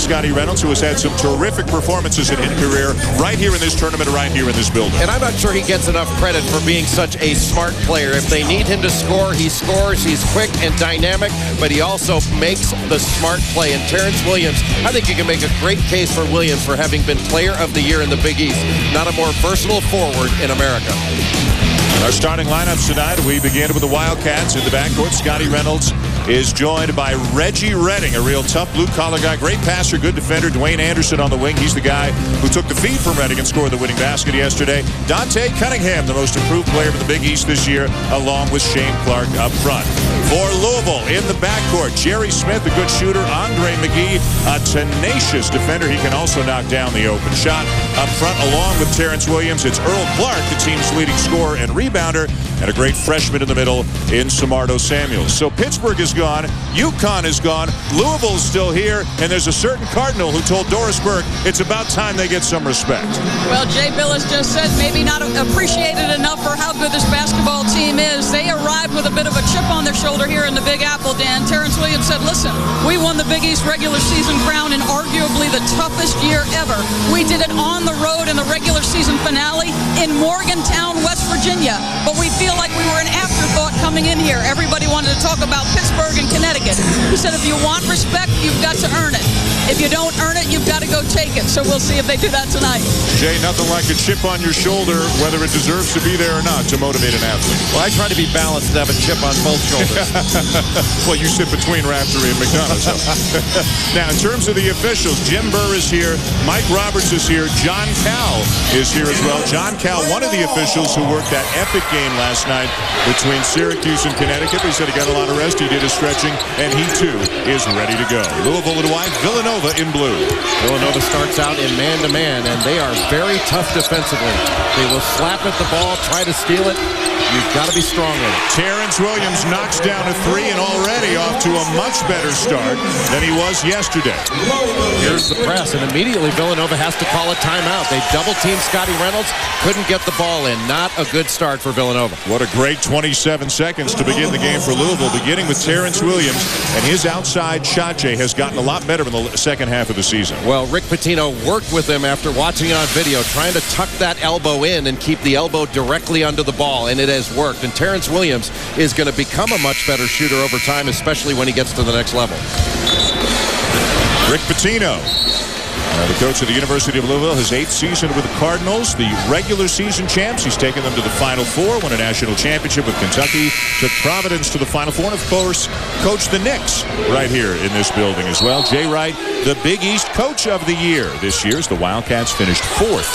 Scotty Reynolds, who has had some terrific performances in his career right here in this tournament, right here in this building. And I'm not sure he gets enough credit for being such a smart player. If they need him to score, he scores. He's quick and dynamic, but he also makes the smart play. And Terrence Williams, I think you can make a great case for Williams for having been Player of the Year in the Big East. Not a more versatile forward in America. Our starting lineups tonight, we begin with the Wildcats in the backcourt. Scotty Reynolds is joined by Reggie Redding, a real tough blue-collar guy, great passer, good defender. Dwayne Anderson on the wing. He's the guy who took the feed from Redding and scored the winning basket yesterday. Dante Cunningham, the most improved player of the Big East this year, along with Shane Clark up front. For Louisville in the backcourt, Jerry Smith, a good shooter. Andre McGee, a tenacious defender. He can also knock down the open shot. Up front, along with Terrence Williams, it's Earl Clark, the team's leading scorer and rebounder, and a great freshman in the middle in Samardo Samuels. So Pittsburgh is gone, UConn is gone, Louisville's still here, and there's a certain Cardinal who told Doris Burke it's about time they get some respect. Well, Jay Billis just said maybe not appreciated enough for how good this basketball team is. They arrived with a bit of a chip on their shoulder here in the Big Apple, Dan. Terrence Williams said, listen, we won the Big East regular season crown in arguably the toughest year ever. We did it on the road in the regular season finale in Morgantown, West Virginia. But we feel like we were an afterthought coming in here. Everybody wanted to talk about Pittsburgh and Connecticut. He said, if you want respect, you've got to earn it. If you don't earn it, you've got to go take it. So we'll see if they do that tonight. Jay, nothing like a chip on your shoulder, whether it deserves to be there or not, to motivate an athlete. Well, I try to be balanced and have a chip on both shoulders. Well, you sit between Raftery and McDonough's. Now, in terms of the officials, Jim Burr is here, Mike Roberts is here, John Cowell is here as well. John Cowell, one of the officials who worked that epic game last night between Syracuse and Connecticut. He said he got a lot of rest, he did his stretching, and he too is ready to go. Louisville in white, Villanova in blue. Villanova starts out in man-to-man, and they are very tough defensively. They will slap at the ball, try to steal it. You've got to be strong with it. Terrence Williams knocks down a three and already off to a much better start than he was yesterday. Here's the press, and immediately Villanova has to call a timeout. They double-teamed Scotty Reynolds, couldn't get the ball in. Not a good start for Villanova. What a great 27 seconds to begin the game for Louisville, beginning with Terrence Williams, and his outside shot, Jay, has gotten a lot better in the second half of the season. Well, Rick Pitino worked with him after watching it on video, trying to tuck that elbow in and keep the elbow directly under the ball, and it has worked. And Terrence Williams is going to become a much better shooter over time, especially when he gets to the next level. Rick Pitino, the coach of the University of Louisville, his 8th season with the Cardinals, the regular season champs. He's taken them to the Final Four, won a national championship with Kentucky, took Providence to the Final Four, and of course, coached the Knicks right here in this building as well. Jay Wright, the Big East Coach of the Year this year, as the Wildcats finished 4th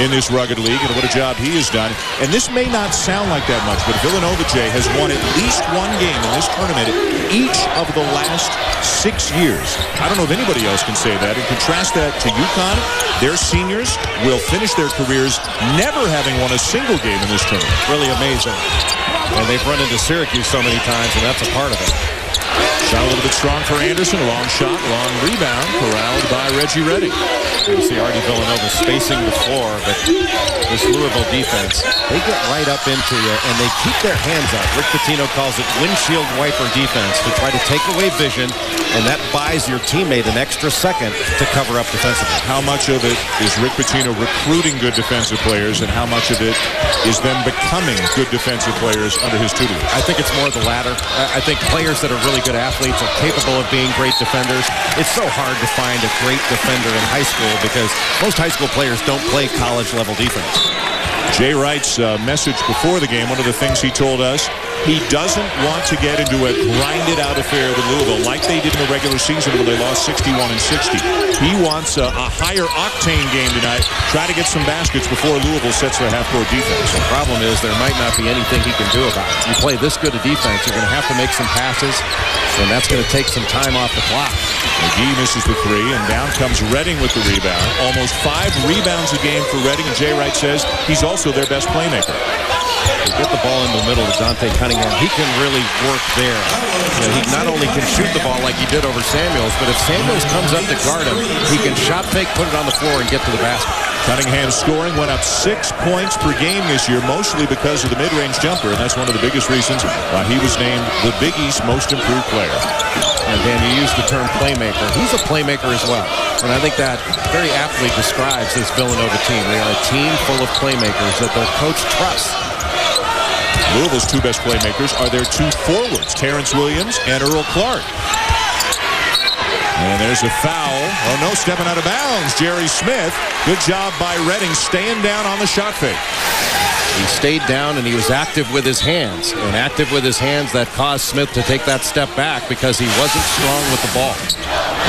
in this rugged league, and what a job he has done. And this may not sound like that much, but Villanova, Jay, has won at least one game in this tournament each of the last 6 years. I don't know if anybody else can say that. And contrast that to UConn, their seniors will finish their careers never having won a single game in this tournament. Really amazing. And they've run into Syracuse so many times, and that's a part of it. Shot a little bit strong for Anderson. A long shot, long rebound, corralled by Reggie Redding. You see Artie Villanova spacing the floor, but this Louisville defense, they get right up into you, and they keep their hands up. Rick Pitino calls it windshield wiper defense to try to take away vision, and that buys your teammate an extra second to cover up defensively. How much of it is Rick Pitino recruiting good defensive players, and how much of it is them becoming good defensive players under his tutelage? I think it's more the latter. I think players that are really good athletes are capable of being great defenders. It's so hard to find a great defender in high school because most high school players don't play college-level defense. Jay Wright's message before the game, one of the things he told us, he doesn't want to get into a grinded-out affair with Louisville like they did in the regular season when they lost 61-60. He wants a higher octane game tonight, try to get some baskets before Louisville sets their half-court defense. The problem is there might not be anything he can do about it. You play this good a defense, you're going to have to make some passes, and that's going to take some time off the clock. McGee misses the three, and down comes Redding with the rebound. Almost 5 rebounds a game for Redding, and Jay Wright says he's also their best playmaker. They get the ball in the middle to Dante Cunningham. He can really work there. You know, he not only can shoot the ball like he did over Samuels, but if Samuels comes up to guard him, he can shot fake, put it on the floor, and get to the basket. Cunningham's scoring went up 6 points per game this year, mostly because of the mid-range jumper, and that's one of the biggest reasons why he was named the Big East Most Improved Player. And Dan, you used the term playmaker. He's a playmaker as well. And I think that very aptly describes this Villanova team. They are a team full of playmakers that their coach trusts. Louisville's two best playmakers are their two forwards, Terrence Williams and Earl Clark. And there's a foul. Oh, no, stepping out of bounds. Jerry Smith. Good job by Redding staying down on the shot fake. He stayed down and he was active with his hands. And active with his hands, that caused Smith to take that step back because he wasn't strong with the ball.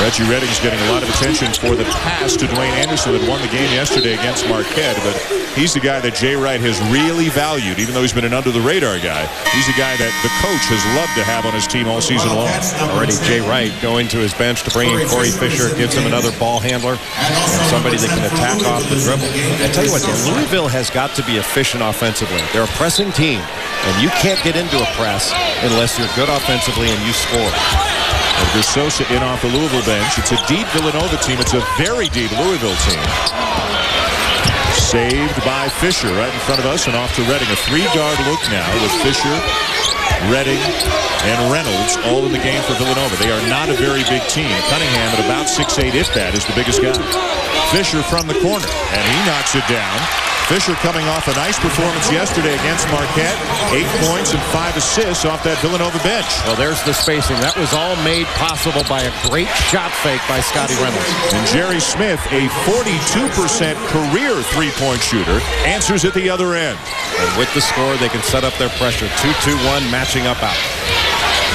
Reggie Redding's getting a lot of attention for the pass to Dwayne Anderson that won the game yesterday against Marquette. But he's the guy that Jay Wright has really valued, even though he's been an under-the-radar guy. He's a guy that the coach has loved to have on his team all season long. Already Jay Wright going to his bench to bring in Corey Fisher, gives him another ball handler, and somebody that can attack off the dribble. I tell you what, Louisville has got to be efficient offensively. They're a pressing team, and you can't get into a press unless you're good offensively and you score. Edgar Sosa in off the Louisville bench. It's a deep Villanova team. It's a very deep Louisville team. Saved by Fisher right in front of us and off to Redding. A three-guard look now with Fisher, Redding, and Reynolds all in the game for Villanova. They are not a very big team. Cunningham at about 6'8", if that, is the biggest guy. Fisher from the corner, and he knocks it down. Fisher coming off a nice performance yesterday against Marquette. 8 points and 5 assists off that Villanova bench. Well, there's the spacing. That was all made possible by a great shot fake by Scotty Reynolds. And Jerry Smith, a 42% career three-point shooter, answers at the other end. And with the score, they can set up their pressure. 2-2-1 matching up out.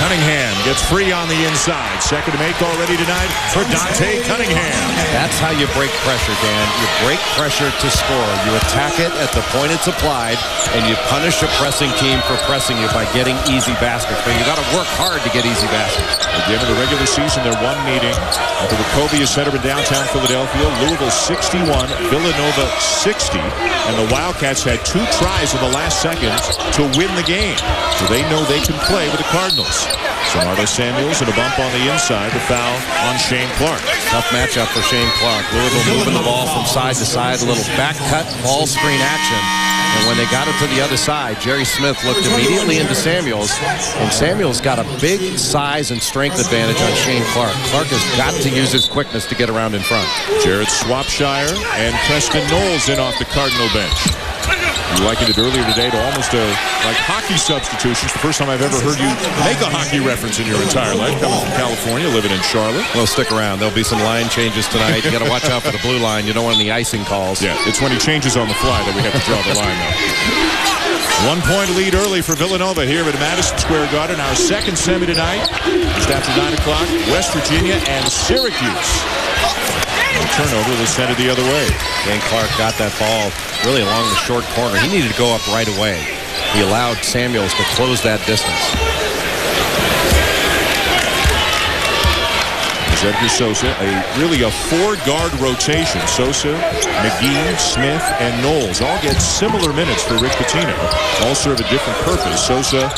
Cunningham gets free on the inside. Second to make already tonight for Dante Cunningham. That's how you break pressure, Dan. You break pressure to score. You attack it at the point it's applied, and you punish a pressing team for pressing you by getting easy baskets. But you got to work hard to get easy baskets. At the end of the regular season, their one meeting at the Wachovia Center in downtown Philadelphia. Louisville 61, Villanova 60, and the Wildcats had 2 tries in the last seconds to win the game. So they know they can play with the Cardinals. Sonardo Samuels and a bump on the inside. The foul on Shane Clark. Tough matchup for Shane Clark. Louisville moving the ball from side to side. A little back cut ball screen action. And when they got it to the other side, Jerry Smith looked immediately into Samuels. And Samuels got a big size and strength advantage on Shane Clark. Clark has got to use his quickness to get around in front. Jared Swapshire and Preston Knowles in off the Cardinal bench. You likened it earlier today to almost like hockey substitutions. The first time I've ever heard you make a hockey reference in your entire life, coming from California, living in Charlotte. Well, stick around. There'll be some line changes tonight. You got to watch out for the blue line. You don't want any icing calls. Yeah, it's when he changes on the fly that we have to draw the line now. 1 point lead early for Villanova here at Madison Square Garden. Our second semi tonight, just after 9 o'clock, West Virginia and Syracuse. The turnover was sent it the other way. Dan Clark got that ball really along the short corner. He needed to go up right away. He allowed Samuels to close that distance. There's Edgar Sosa, really a 4-guard rotation. Sosa, McGee, Smith, and Knowles all get similar minutes for Rick Pitino. All serve a different purpose. Sosa,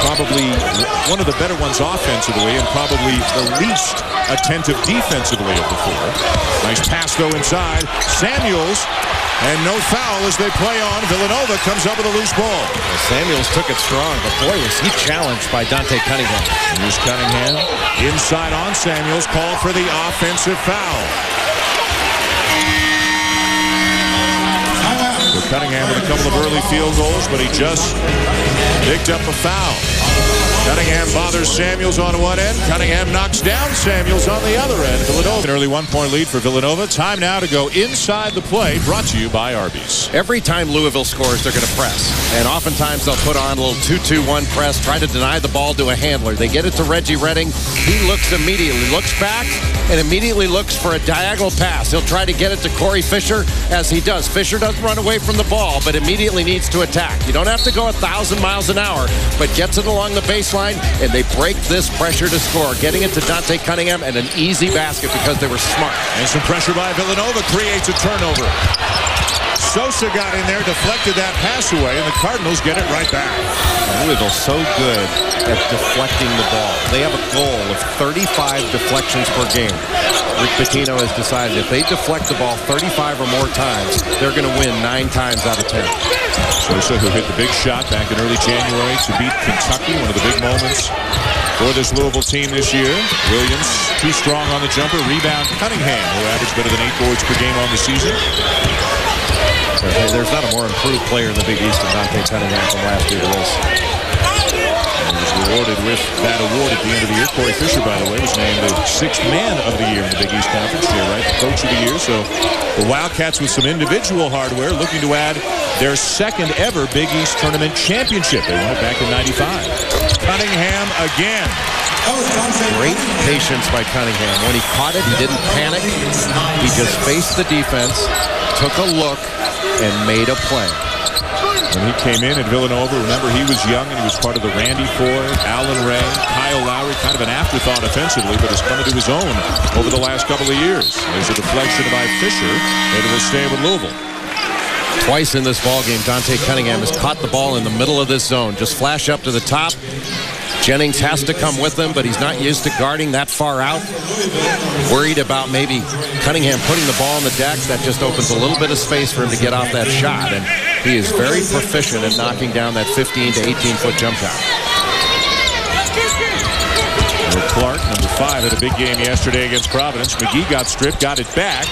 probably one of the better ones offensively and probably the least attentive defensively of the 4. Nice pass, though, inside. Samuels, and no foul as they play on. Villanova comes up with a loose ball. Well, Samuels took it strong, but boy, was he challenged by Dante Cunningham. Here's Cunningham. Inside on Samuels, called for the offensive foul. So Cunningham with a couple of early field goals, but he just picked up a foul. Cunningham bothers Samuels on one end. Cunningham knocks down Samuels on the other end. Villanova, an early 1-point lead for Villanova. Time now to go inside the play, brought to you by Arby's. Every time Louisville scores, they're going to press. And oftentimes they'll put on a little 2-2-1 press, try to deny the ball to a handler. They get it to Reggie Redding. He looks immediately, looks back, and immediately looks for a diagonal pass. He'll try to get it to Corey Fisher, as he does. Fisher doesn't run away from the ball, but immediately needs to attack. You don't have to go 1,000 miles an hour, but gets it along the baseline, and they break this pressure to score, getting it to Dante Cunningham and an easy basket because they were smart. And some pressure by Villanova creates a turnover. Sosa got in there, deflected that pass away, and the Cardinals get it right back. Louisville's so good at deflecting the ball. They have a goal of 35 deflections per game. Rick Pitino has decided if they deflect the ball 35 or more times, they're going to win 9 times out of 10. Sosa, who hit the big shot back in early January to beat Kentucky, one of the big moments for this Louisville team this year. Williams, too strong on the jumper. Rebound, Cunningham, who averaged better than 8 boards per game on the season. Hey, there's not a more improved player in the Big East than Dante Cunningham from last year to this. And was rewarded with that award at the end of the year. Corey Fisher, by the way, was named the 6th man of the year in the Big East Conference. Jay Wright, the coach of the year. So the Wildcats with some individual hardware looking to add their 2nd ever Big East Tournament championship. They won it back in '95. Cunningham again. Great patience by Cunningham. When he caught it, he didn't panic. He just faced the defense, took a look, and made a play. When he came in at Villanova, remember he was young and he was part of the Randy Ford, Allen Ray, Kyle Lowry, kind of an afterthought offensively, but has come into his own over the last couple of years. There's a deflection by Fisher, and it will stay with Louisville. Twice in this ballgame, Dante Cunningham has caught the ball in the middle of this zone. Just flash up to the top. Jennings has to come with him, but he's not used to guarding that far out. Worried about maybe Cunningham putting the ball on the deck. That just opens a little bit of space for him to get off that shot. And he is very proficient at knocking down that 15 to 18-foot jump shot. Clark, number 5, had a big game yesterday against Providence. McGee got stripped, got it back.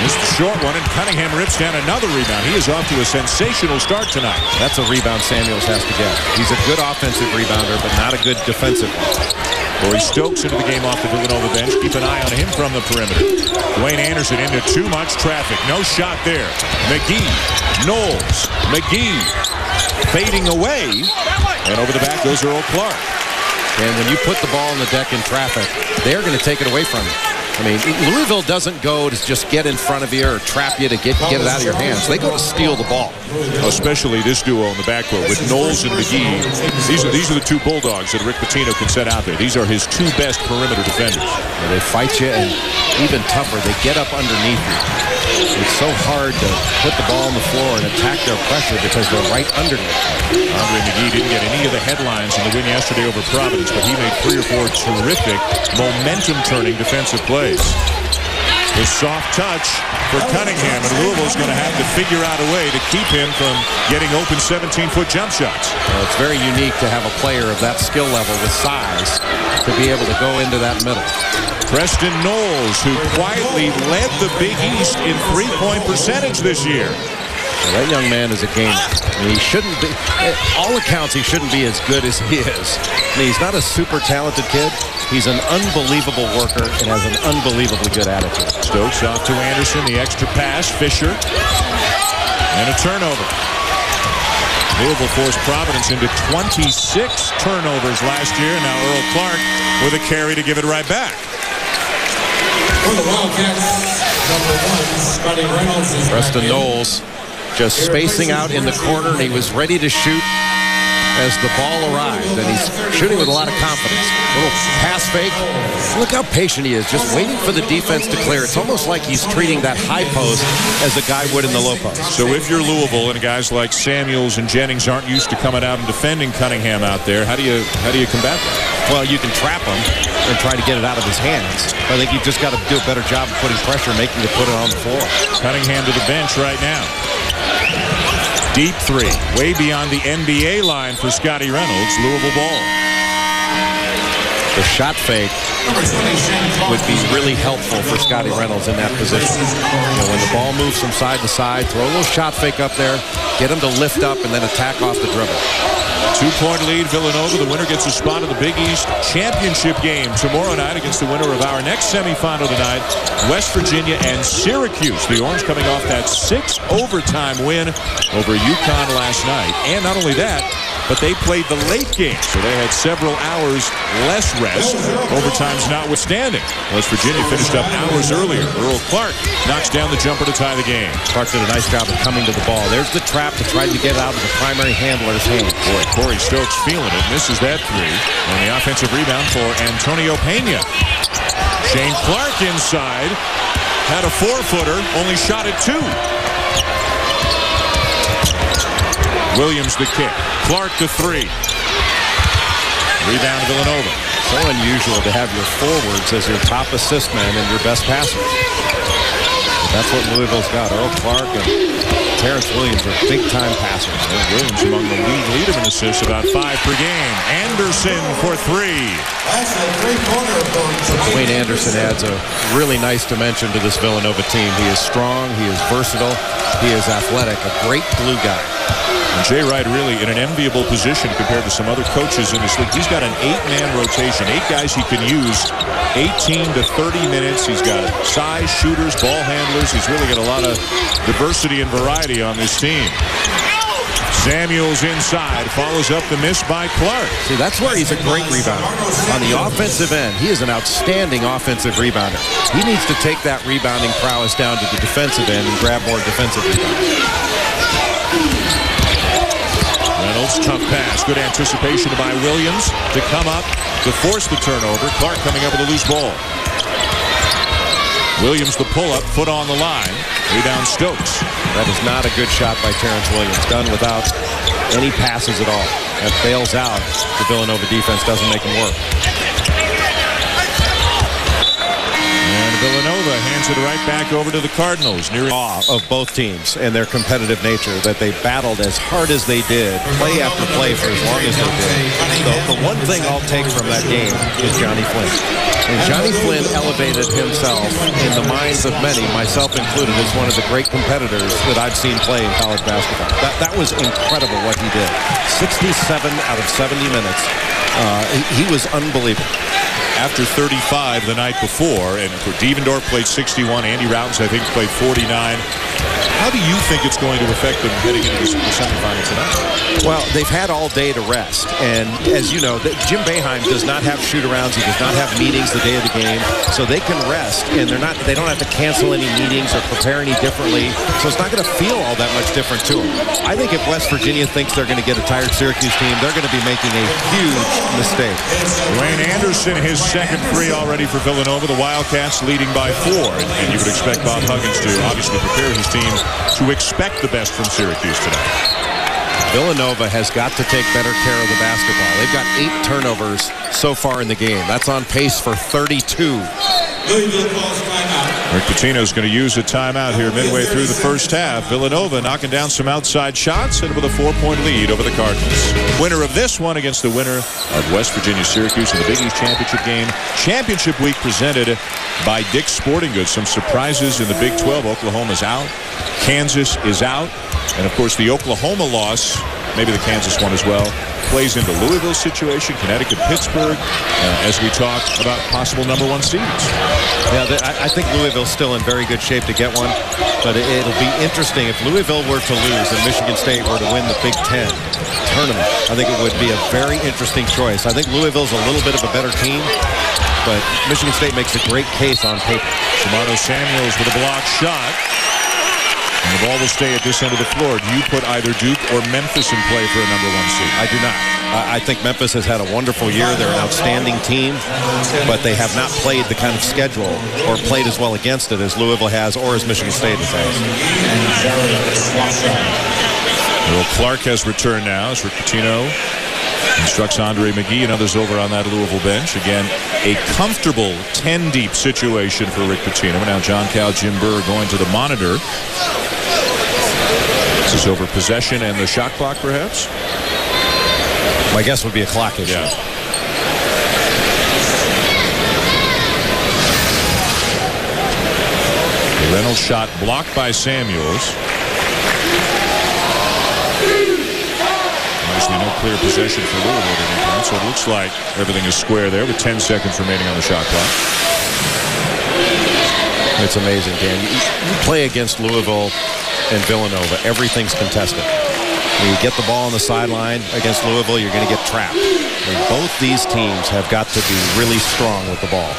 Missed the short one, and Cunningham rips down another rebound. He is off to a sensational start tonight. That's a rebound Samuels has to get. He's a good offensive rebounder, but not a good defensive one. Corey Stokes into the game off the Villanova bench. Keep an eye on him from the perimeter. Dwayne Anderson into too much traffic. No shot there. McGee, Knowles, McGee fading away. And over the back goes Earl Clark. And when you put the ball on the deck in traffic, they're going to take it away from you. I mean, Louisville doesn't go to just get in front of you or trap you to get it out of your hands. They go to steal the ball. Especially this duo in the backcourt with Knowles and McGee. These are the 2 Bulldogs that Rick Pitino can set out there. These are his 2 best perimeter defenders. And they fight you, and even tougher, they get up underneath you. It's so hard to put the ball on the floor and attack their pressure because they're right underneath. Andre McGee didn't get any of the headlines in the win yesterday over Providence, but he made 3 or 4 terrific momentum-turning defensive plays. The soft touch for Cunningham, and Louisville's going to have to figure out a way to keep him from getting open 17-foot jump shots. Well, it's very unique to have a player of that skill level with size to be able to go into that middle. Preston Knowles, who quietly led the Big East in three-point percentage this year. Well, that young man is a gamer. I mean, he shouldn't be, all accounts, he shouldn't be as good as he is. I mean, he's not a super talented kid. He's an unbelievable worker and has an unbelievably good attitude. Stokes off to Anderson, the extra pass, Fisher, and a turnover. Louisville forced Providence into 26 turnovers last year. Now Earl Clark with a carry to give it right back. For the Wildcats, number 1, Scotty Reynolds is Preston Knowles just spacing out in the corner, and he was ready to shoot as the ball arrived, and he's shooting with a lot of confidence. A little pass fake. Look how patient he is, just waiting for the defense to clear. It's almost like he's treating that high post as a guy would in the low post. So if you're Louisville and guys like Samuels and Jennings aren't used to coming out and defending Cunningham out there, how do you combat that? Well, you can trap him and try to get it out of his hands. I think you've just got to do a better job of putting pressure, making it put it on the floor. Cunningham to the bench right now. Deep 3, way beyond the NBA line for Scotty Reynolds. Louisville ball. The shot fake would be really helpful for Scotty Reynolds in that position. You know, when the ball moves from side to side, throw a little shot fake up there, get him to lift up, and then attack off the dribble. 2-point lead, Villanova. The winner gets a spot in the Big East championship game tomorrow night against the winner of our next semifinal tonight, West Virginia and Syracuse. The Orange coming off that 6-overtime win over UConn last night. And not only that, but they played the late game, so they had several hours less rest, overtimes notwithstanding. West Virginia finished up hours earlier. Earl Clark knocks down the jumper to tie the game. Clark did a nice job of coming to the ball. There's the trap to try to get out of the primary handler's hands. Boy, Corey Stokes feeling it, misses that 3. And the offensive rebound for Antonio Pena. Shane Clark inside, had a 4-footer, only shot at 2. Williams the kick. Clark the three. Rebound to Villanova. So unusual to have your forwards as your top assist man and your best passer. That's what Louisville's got. Earl Clark and Terrence Williams are big-time passers. And Williams among the league leader in assists, about 5 per game. Anderson for 3. That's a three-pointer for Wayne Anderson adds a really nice dimension to this Villanova team. He is strong, he is versatile, he is athletic, a great glue guy. And Jay Wright really in an enviable position compared to some other coaches in this league. He's got an 8-man rotation, 8 guys he can use 18 to 30 minutes. He's got size, shooters, ball handlers. He's really got a lot of diversity and variety on this team. Samuels inside, follows up the miss by Clark. See, that's where he's a great rebounder. On the offensive end, he is an outstanding offensive rebounder. He needs to take that rebounding prowess down to the defensive end and grab more defensive rebounds. Reynolds, tough pass. Good anticipation by Williams to come up to force the turnover. Clark coming up with a loose ball. Williams the pull-up, foot on the line. Rebound Stokes. That is not a good shot by Terrence Williams. Done without any passes at all. That bails out. The Villanova defense doesn't make him work. And Villanova hands it right back over to the Cardinals. Near Awe of both teams and their competitive nature, that they battled as hard as they did, play after play for as long as they did. The one thing I'll take from that game is Johnny Flynn. And Johnny Flynn elevated himself in the minds of many, myself included, as one of the great competitors that I've seen play in college basketball. That was incredible what he did. 67 out of 70 minutes. He was unbelievable. after 35 the night before, and Devendorf played 61. Andy Routens, I think, played 49. How do you think it's going to affect them heading into the semifinal tonight? Well, they've had all day to rest, and as you know, Jim Boeheim does not have shoot-arounds. He does not have meetings the day of the game, so they can rest, and they don't have to cancel any meetings or prepare any differently. So it's not going to feel all that much different to them. I think if West Virginia thinks they're going to get a tired Syracuse team, they're going to be making a huge mistake. Dwayne Anderson, his second three already for Villanova. The Wildcats leading by 4, and you would expect Bob Huggins to obviously prepare his team to expect the best from Syracuse tonight. Villanova has got to take better care of the basketball. They've got 8 turnovers so far in the game. That's on pace for 32. Rick Pitino's going to use a timeout here midway through the first half. Villanova knocking down some outside shots and with a 4-point lead over the Cardinals. Winner of this one against the winner of West Virginia-Syracuse in the Big East Championship game. Championship week presented by Dick's Sporting Goods. Some surprises in the Big 12. Oklahoma's out. Kansas is out. And, of course, the Oklahoma loss, maybe the Kansas one as well, plays into Louisville's situation, Connecticut, Pittsburgh, as we talk about possible #1 seeds. Yeah, I think Louisville's still in very good shape to get one, but it'll be interesting if Louisville were to lose and Michigan State were to win the Big Ten tournament. I think it would be a very interesting choice. I think Louisville's a little bit of a better team, but Michigan State makes a great case on paper. Shimano Samuels with a blocked shot. And the ball will stay at this end of the floor. Do you put either Duke or Memphis in play for a #1 seed? I do not. I think Memphis has had a wonderful year. They're an outstanding team, but they have not played the kind of schedule or played as well against it as Louisville has or as Michigan State has. Well, Clark has returned now as Rick Pitino instructs Andre McGee and others over on that Louisville bench. Again, a comfortable 10-deep situation for Rick Pitino. Now John Cal, Jim Burr going to the monitor. This is over possession and the shot clock, perhaps? My guess would be a clock issue. Yeah. The Reynolds shot blocked by Samuels. Obviously no clear possession for Louisville at any point, so it looks like everything is square there with 10 seconds remaining on the shot clock. It's amazing, Dan. You play against Louisville and Villanova, everything's contested. When you get the ball on the sideline against Louisville, you're going to get trapped. And both these teams have got to be really strong with the ball.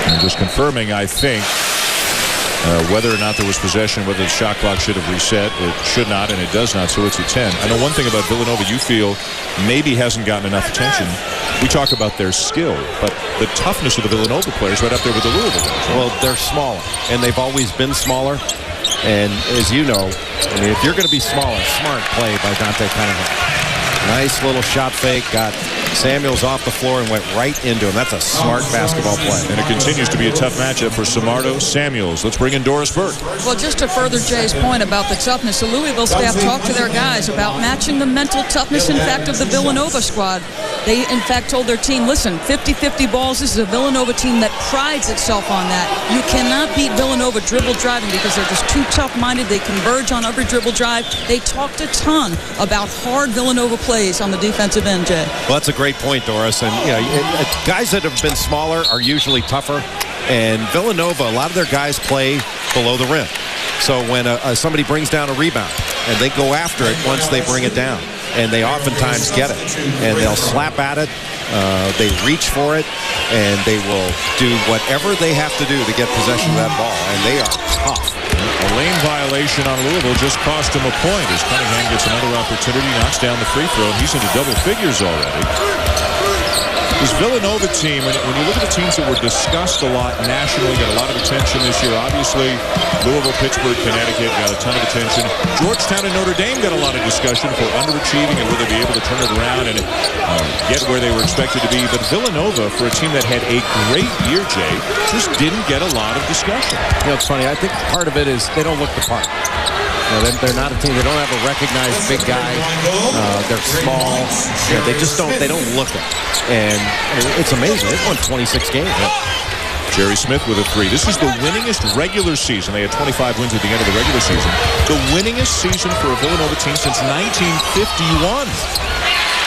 And just confirming, I think, whether or not there was possession, whether the shot clock should have reset. It should not, and it does not, so it's a 10. I know one thing about Villanova you feel maybe hasn't gotten enough attention. We talk about their skill, but the toughness of the Villanova players right up there with the Louisville guys. Well, they're smaller, and they've always been smaller. And as you know, I mean, if you're going to be smaller, smart play by Dante Cunningham. Nice little shot fake, got Samuels off the floor and went right into him. That's a smart basketball play. And it continues to be a tough matchup for Samardo Samuels. Let's bring in Doris Burke. Well, just to further Jay's point about the toughness, the Louisville staff talked to their guys about matching the mental toughness, in fact, of the Villanova squad. They, in fact, told their team, listen, 50-50 balls. This is a Villanova team that prides itself on that. You cannot beat Villanova dribble driving because they're just too tough-minded. They converge on every dribble drive. They talked a ton about hard Villanova plays on the defensive end, Jay. Well, that's a great point, Doris. And guys that have been smaller are usually tougher. And Villanova, a lot of their guys play below the rim. So when somebody brings down a rebound and they go after it once they bring it down, and they oftentimes get it, and they'll slap at it, they reach for it, and they will do whatever they have to do to get possession of that ball, and they are tough. A lane violation on Louisville just cost him a point as Cunningham gets another opportunity, knocks down the free throw, and he's into double figures already. This Villanova team, when you look at the teams that were discussed a lot nationally, got a lot of attention this year. Obviously, Louisville, Pittsburgh, Connecticut got a ton of attention. Georgetown and Notre Dame got a lot of discussion for underachieving and will they be able to turn it around and get where they were expected to be. But Villanova, for a team that had a great year, Jay, just didn't get a lot of discussion. You know, it's funny. I think part of it is they don't look the part. You know, they're not a team. They don't have a recognized big guy. They're small. You know, they just don't. They don't look it. And it's amazing. They've won 26 games. Jerry Smith with a three. This is the winningest regular season. They had 25 wins at the end of the regular season. The winningest season for a Villanova team since 1951.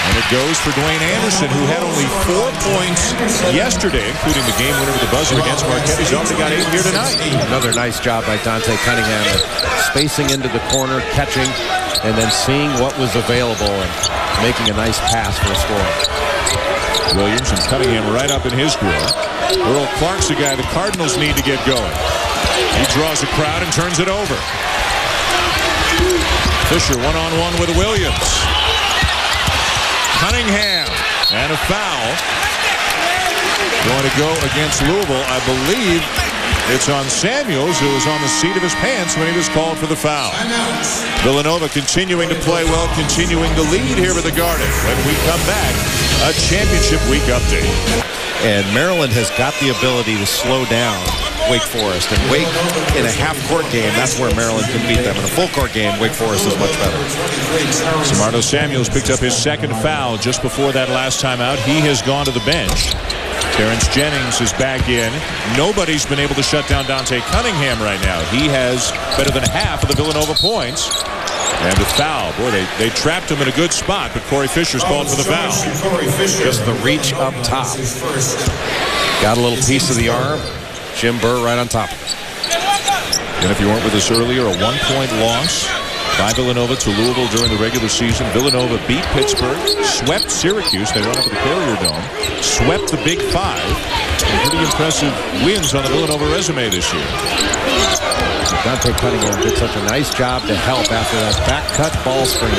And it goes for Dwayne Anderson, who had only 4 points yesterday, including the game winner with the buzzer against Marquette. He's already got 8 here tonight. Another nice job by Dante Cunningham at spacing into the corner, catching, and then seeing what was available and making a nice pass for a score. Williams and Cunningham right up in his grill. Earl Clark's the guy the Cardinals need to get going. He draws a crowd and turns it over. Fisher one-on-one with Williams. Cunningham and a foul. Going to go against Louisville. I believe it's on Samuels, who was on the seat of his pants when he was called for the foul. Villanova continuing to play well, continuing to lead here with the Garden. When we come back, a championship week update. And Maryland has got the ability to slow down Wake Forest. And Wake, in a half-court game, that's where Maryland can beat them. In a full-court game, Wake Forest is much better. Samardo Samuels picked up his second foul just before that last time out. He has gone to the bench. Terrence Jennings is back in. Nobody's been able to shut down Dante Cunningham right now. He has better than half of the Villanova points. And the foul. Boy, they trapped him in a good spot, but Corey Fisher's called for the foul. Just the reach up top. Got a little piece of the arm. Jim Burr right on top. And if you weren't with us earlier, a 1-point loss by Villanova to Louisville during the regular season. Villanova beat Pittsburgh, swept Syracuse. They run up at the Carrier Dome, swept the Big Five. And pretty impressive wins on the Villanova resume this year. Dante Cunningham did such a nice job to help after that back cut ball screen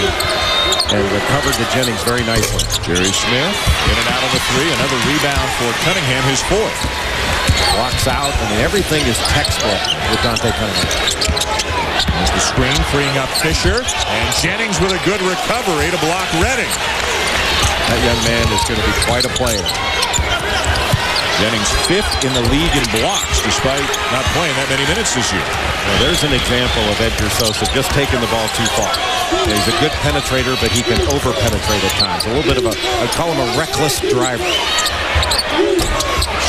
and recovered the Jennings very nicely. Jerry Smith in and out on the three. Another rebound for Cunningham, his fourth. Walks out. I mean, everything is textbook with Dante Cunningham. There's the screen freeing up Fisher. And Jennings with a good recovery to block Redding. That young man is going to be quite a player. Jennings 5th in the league in blocks despite not playing that many minutes this year. Well, there's an example of Edgar Sosa just taking the ball too far. He's a good penetrator, but he can over-penetrate at times. A little bit of I'd call him a reckless driver.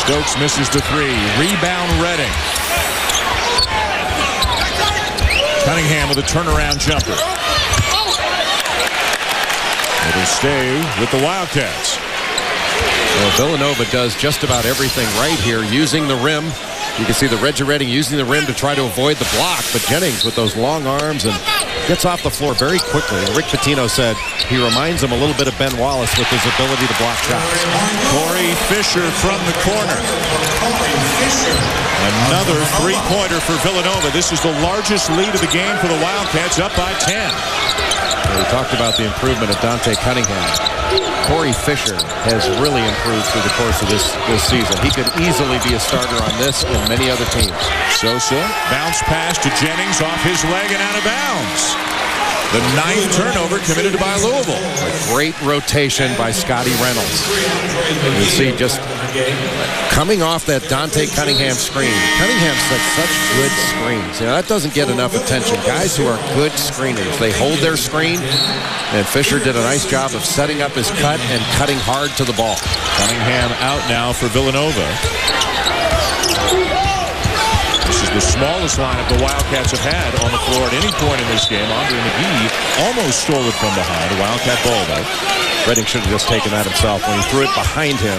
Stokes misses the three. Rebound Redding. Cunningham with a turnaround jumper. It'll stay with the Wildcats. Well, Villanova does just about everything right here, using the rim. You can see the Reggie Redding using the rim to try to avoid the block, but Jennings with those long arms and gets off the floor very quickly. And Rick Pitino said he reminds him a little bit of Ben Wallace with his ability to block shots. Corey Fisher from the corner. Another three-pointer for Villanova. This is the largest lead of the game for the Wildcats, up by 10. We talked about the improvement of Dante Cunningham. Corey Fisher has really improved through the course of this season. He could easily be a starter on this and many other teams. Sosa, bounce pass to Jennings, off his leg and out of bounds. The 9th turnover committed by Louisville. A great rotation by Scotty Reynolds. You see just coming off that Dante Cunningham screen. Cunningham sets such good screens. You know, that doesn't get enough attention. Guys who are good screeners, they hold their screen, and Fisher did a nice job of setting up his cut and cutting hard to the ball. Cunningham out now for Villanova. This is the smallest lineup the Wildcats have had on the floor at any point in this game. Andre McGee almost stole it from behind. A Wildcat ball, though. Redding should have just taken that himself. When he threw it behind him,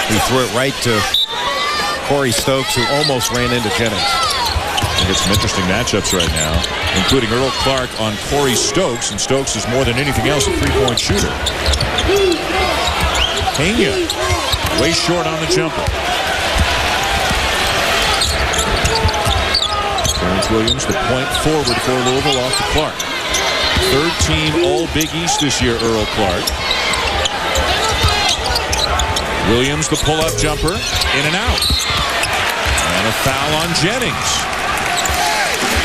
he threw it right to Corey Stokes, who almost ran into Jennings. We get some interesting matchups right now, including Earl Clark on Corey Stokes, and Stokes is more than anything else a three-point shooter. Pena, way short on the jumper. Terrence Williams, the point forward for Louisville, off to Clark. Third team All Big East this year, Earl Clark. Williams, the pull-up jumper, in and out. And a foul on Jennings.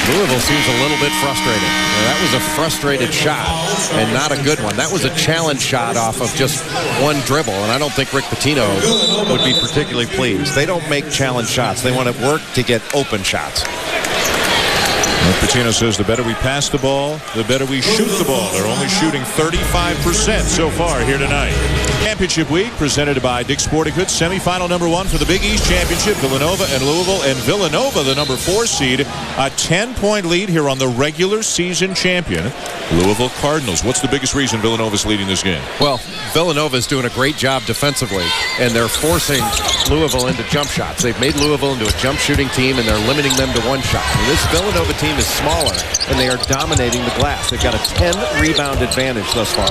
Louisville seems a little bit frustrated. You know, that was a frustrated shot and not a good one. That was a challenge shot off of just one dribble, and I don't think Rick Pitino would be particularly pleased. They don't make challenge shots. They want to work to get open shots. Pitino says the better we pass the ball, the better we shoot the ball. They're only shooting 35% so far here tonight. Championship week presented by Dick's Sporting Goods. Semifinal number 1 for the Big East Championship. Villanova and Louisville, and Villanova, the number 4 seed, a 10-point lead here on the regular season champion, Louisville Cardinals. What's the biggest reason Villanova's leading this game? Well, Villanova is doing a great job defensively, and they're forcing Louisville into jump shots. They've made Louisville into a jump shooting team, and they're limiting them to one shot. And this Villanova team is smaller, and they are dominating the glass. They've got a 10-rebound advantage thus far.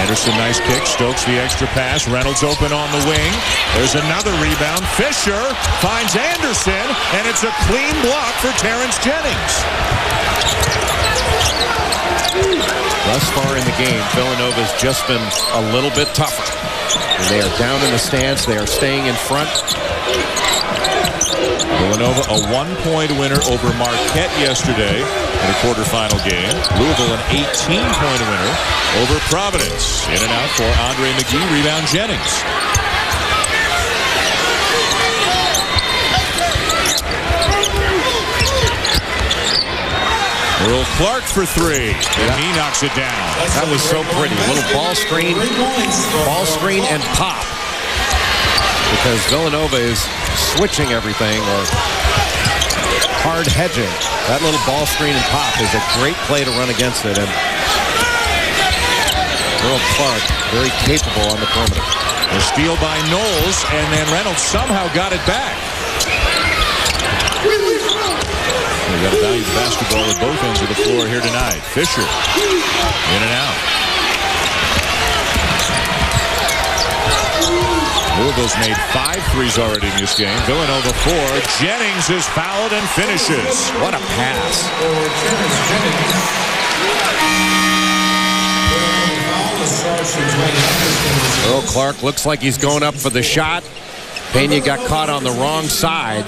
Anderson, nice kick. Stokes, the extra pass. Reynolds open on the wing. There's another rebound. Fisher finds Anderson, and it's a clean block for Terrence Jennings. Thus far in the game, Villanova's just been a little bit tougher. And they are down in the stands. They are staying in front. Villanova, a 1-point winner over Marquette yesterday in a quarterfinal game. Louisville, an 18-point winner over Providence. In and out for Andre McGee. Rebound Jennings. Earl Clark for 3, and he knocks it down. That was so pretty. A little ball screen and pop. Because Villanova is switching everything or hard hedging. That little ball screen and pop is a great play to run against it. And Earl Clark, very capable on the perimeter. A steal by Knowles, and then Reynolds somehow got it back. We've got to value the basketball at both ends of the floor here tonight. Fisher, in and out. Louisville's made 5 threes already in this game. Villanova 4. Jennings is fouled and finishes. What a pass. Earl Clark looks like he's going up for the shot. Pena got caught on the wrong side.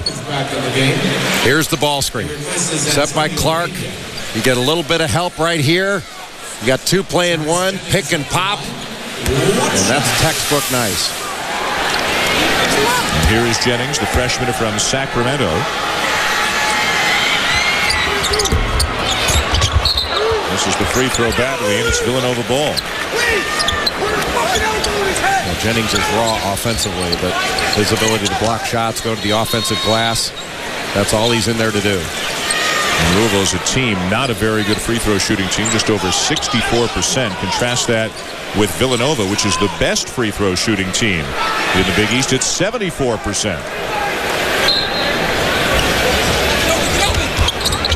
Here's the ball screen. Set by Clark. You get a little bit of help right here. You got 2 playing 1. Pick and pop. And that's textbook nice. And here is Jennings, the freshman from Sacramento. This is the free throw badly, and it's Villanova ball. Well, Jennings is raw offensively, but his ability to block shots, go to the offensive glass, that's all he's in there to do. And Louisville's a team, not a very good free throw shooting team, just over 64%. Contrast that with Villanova, which is the best free throw shooting team in the Big East. It's 74%.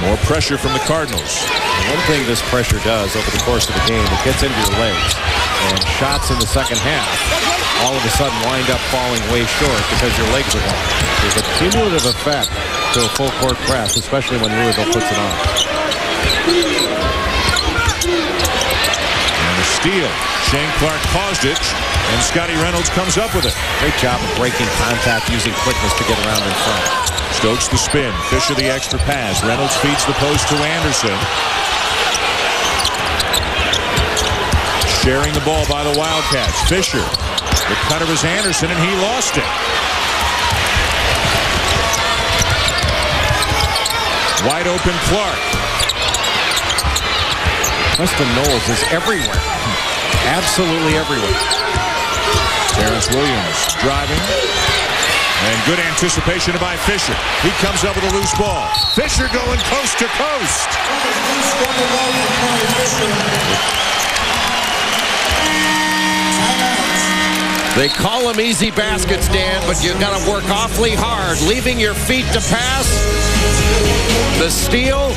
More pressure from the Cardinals. One thing this pressure does over the course of the game, it gets into your legs. And shots in the second half all of a sudden wind up falling way short because your legs are gone. There's a cumulative effect to a full court press, especially when Louisville puts it on. steal. Shane Clark caused it, and Scotty Reynolds comes up with it. Great job of breaking contact, using quickness to get around in front. Stokes the spin. Fisher the extra pass. Reynolds feeds the post to Anderson. Sharing the ball by the Wildcats. Fisher. The cutter was Anderson, and he lost it. Wide open Clark. Preston Knowles is everywhere. Absolutely everywhere. Terrence Williams driving. And good anticipation by Fisher. He comes up with a loose ball. Fisher going coast to coast. They call them easy baskets, Dan, but you've got to work awfully hard. Leaving your feet to pass. The steal.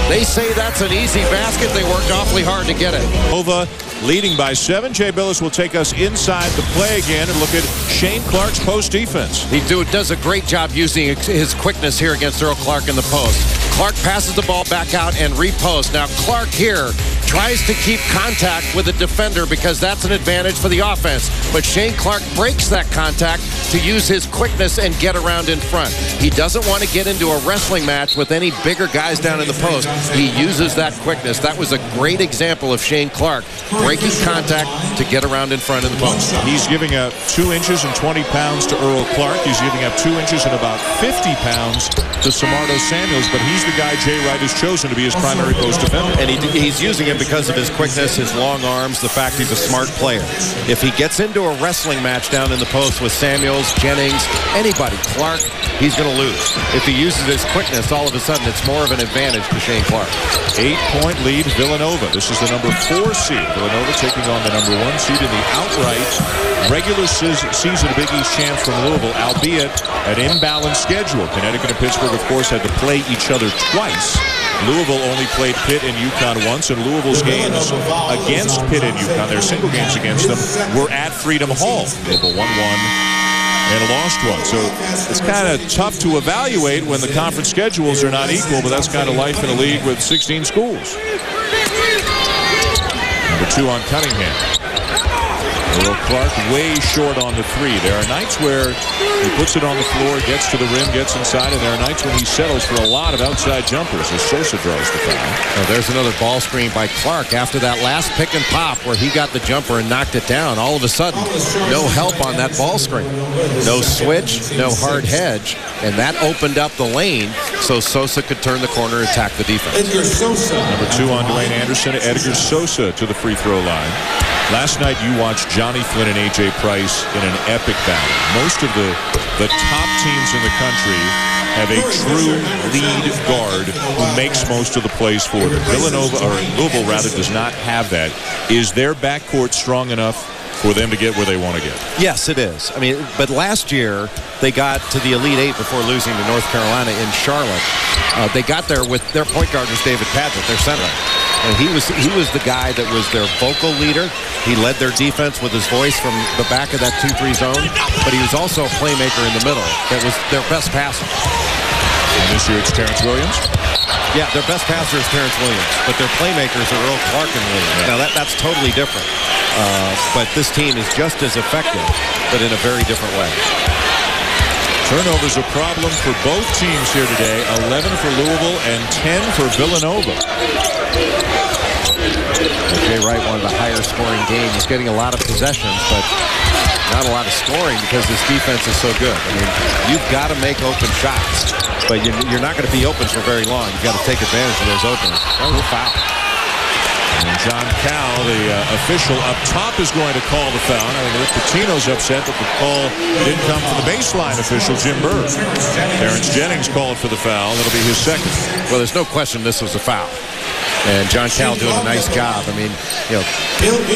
They say that's an easy basket. They worked awfully hard to get it. Nova leading by 7. Jay Billis will take us inside the play again and look at Shane Clark's post defense. He does a great job using his quickness here against Earl Clark in the post. Clark passes the ball back out and reposts. Now Clark here tries to keep contact with the defender because that's an advantage for the offense. But Shane Clark breaks that contact to use his quickness and get around in front. He doesn't want to get into a wrestling match with any bigger guys down in the post. He uses that quickness. That was a great example of Shane Clark breaking contact to get around in front of the post. He's giving up 2 inches and 20 pounds to Earl Clark. He's giving up 2 inches and about 50 pounds to Samardo Samuels, but he's the guy Jay Wright has chosen to be his primary post defender. And he's using him because of his quickness, his long arms, the fact he's a smart player. If he gets into a wrestling match down in the post with Samuels, Jennings, anybody, Clark, he's going to lose. If he uses his quickness, all of a sudden it's more of an advantage to Shane Clark. 8-point lead, Villanova. This is the number 4 seed. Villanova taking on the number 1 seed in the outright regular season Big East champs from Louisville, albeit an imbalanced schedule. Connecticut and Pittsburgh, of course, had to play each other twice. Louisville only played Pitt and UConn once, and Louisville's games against Pitt and UConn, their single games against them, were at Freedom Hall. Louisville won one and lost one. So it's kind of tough to evaluate when the conference schedules are not equal, but that's kind of life in a league with 16 schools. Number 2 on Cunningham. Earl Clark way short on the 3. There are nights where he puts it on the floor, gets to the rim, gets inside, and there are nights when he settles for a lot of outside jumpers as Sosa draws the foul. Oh, there's another ball screen by Clark after that last pick and pop where he got the jumper and knocked it down. All of a sudden, no help on that ball screen. No switch, no hard hedge, and that opened up the lane so Sosa could turn the corner and attack the defense. Number 2 on Dwayne Anderson, Edgar Sosa to the free throw line. Last night you watched Johnny Flynn and A.J. Price in an epic battle. Most of the top teams in the country have a true lead guard who makes most of the plays for them. Louisville rather, does not have that. Is their backcourt strong enough for them to get where they want to get? Yes, it is. I mean, but last year they got to the Elite 8 before losing to North Carolina in Charlotte. They got there with their point guard was David Padgett, their center. And he was the guy that was their vocal leader. He led their defense with his voice from the back of that 2-3 zone. But he was also a playmaker in the middle. That was their best passer. And this year it's Terrence Williams? Yeah, their best passer is Terrence Williams. But their playmakers are Earl Clark and Williams. Now that's totally different. But this team is just as effective, but in a very different way. Turnovers a problem for both teams here today. 11 for Louisville and 10 for Villanova. Jay Wright wanted a higher scoring game. He's getting a lot of possessions, but not a lot of scoring because this defense is so good. I mean, you've got to make open shots, but you're not going to be open for very long. You've got to take advantage of those openings. That was a foul. And John Cowell, the official up top, is going to call the foul. I think Rick Pitino's upset that the call didn't come from the baseline official, Jim Burr. Terrence Jennings called for the foul. That'll be his second. Well, there's no question this was a foul. And John Cowell doing a nice job. I mean,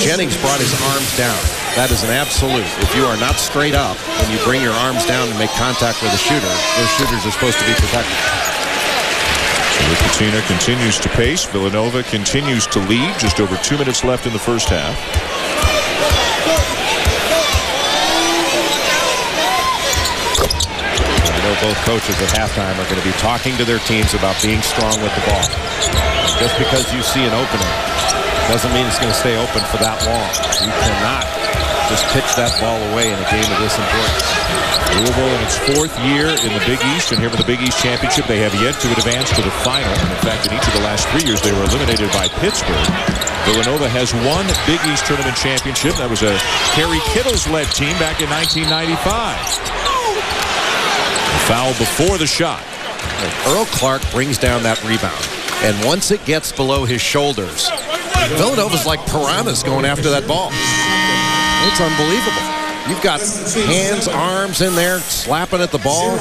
Jennings brought his arms down. That is an absolute. If you are not straight up and you bring your arms down and make contact with a shooter, those shooters are supposed to be protected. Rick Pitino continues to pace. Villanova continues to lead. Just over 2 minutes left in the first half. I know both coaches at halftime are going to be talking to their teams about being strong with the ball. Just because you see an opening Doesn't mean it's going to stay open for that long. You cannot just pitch that ball away in a game of this importance. Louisville in its 4th year in the Big East, and here for the Big East Championship, they have yet to advance to the final. And in fact, in each of the last 3 years, they were eliminated by Pittsburgh. Villanova has won Big East Tournament Championship. That was a Kerry Kittles-led team back in 1995. A foul before the shot. Earl Clark brings down that rebound, and once it gets below his shoulders, Villanova's like piranhas going after that ball. It's unbelievable. You've got hands, arms in there, slapping at the ball.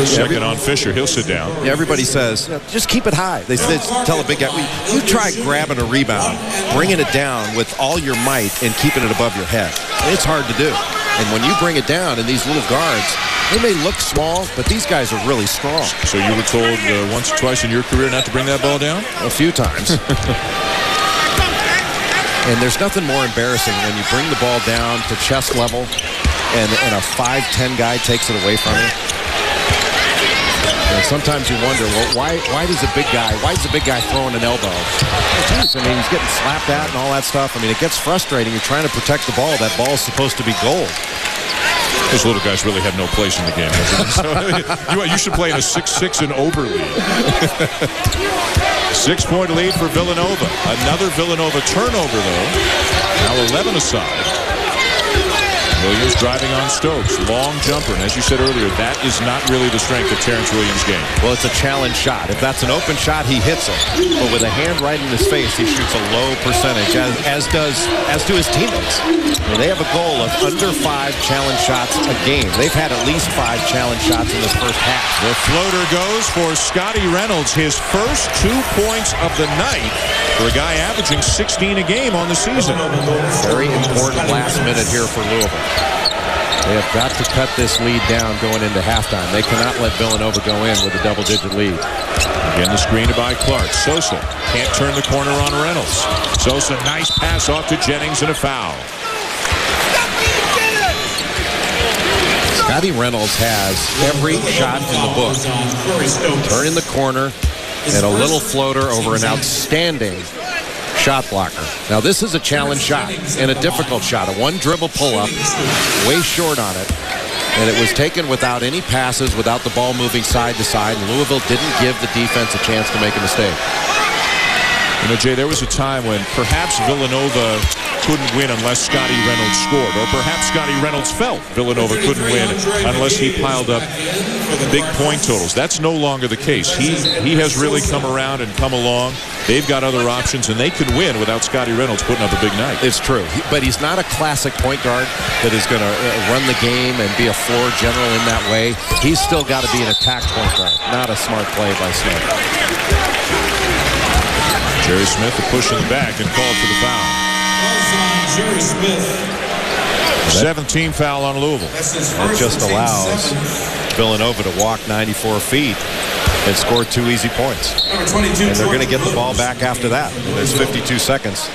Second on Fisher. He'll sit down. Everybody says, just keep it high. They tell a big guy, you try grabbing a rebound, bringing it down with all your might and keeping it above your head. It's hard to do. And when you bring it down in these little guards, they may look small, but these guys are really strong. So you were told once or twice in your career not to bring that ball down? A few times. And there's nothing more embarrassing when you bring the ball down to chest level and a 5'10" guy takes it away from you. And sometimes you wonder, well, why is the big guy throwing an elbow? I mean, he's getting slapped at and all that stuff. I mean, it gets frustrating. You're trying to protect the ball. That ball's supposed to be gold. Those little guys really have no place in the game. So, you should play in a 6-6 and over league. 6-point lead for Villanova. Another Villanova turnover, though. Now 11 aside. Williams driving on Stokes. Long jumper. And as you said earlier, that is not really the strength of Terrence Williams' game. Well, it's a challenge shot. If that's an open shot, he hits it. But with a hand right in his face, he shoots a low percentage, as do his teammates. I mean, they have a goal of under 5 challenge shots a game. They've had at least 5 challenge shots in this first half. The floater goes for Scotty Reynolds, his first 2 points of the night for a guy averaging 16 a game on the season. Very important last minute here for Louisville. They have got to cut this lead down going into halftime. They cannot let Villanova go in with a double-digit lead. Again, the screen by Clark. Sosa can't turn the corner on Reynolds. Sosa, nice pass off to Jennings and a foul. Scotty Reynolds has every shot in the book. Turn in the corner and a little floater over an outstanding shot blocker. Now this is a challenge shot and a difficult shot. A one dribble pull-up, way short on it. And it was taken without any passes, without the ball moving side to side. And Louisville didn't give the defense a chance to make a mistake. You know, Jay, there was a time when perhaps Villanova couldn't win unless Scotty Reynolds scored, or perhaps Scotty Reynolds felt Villanova couldn't win unless he piled up big point totals. That's no longer the case. He has really come around and come along. They've got other options, and they can win without Scotty Reynolds putting up a big night. It's true, but he's not a classic point guard that is going to run the game and be a floor general in that way. He's still got to be an attack point guard, not a smart play by Smith. Jerry Smith to push in the back and called for the foul. Jerry Smith. 17 foul on Louisville. That just allows Villanova to walk 94 feet and score 2 easy points. And they're going to get the ball back after that. And there's 52 seconds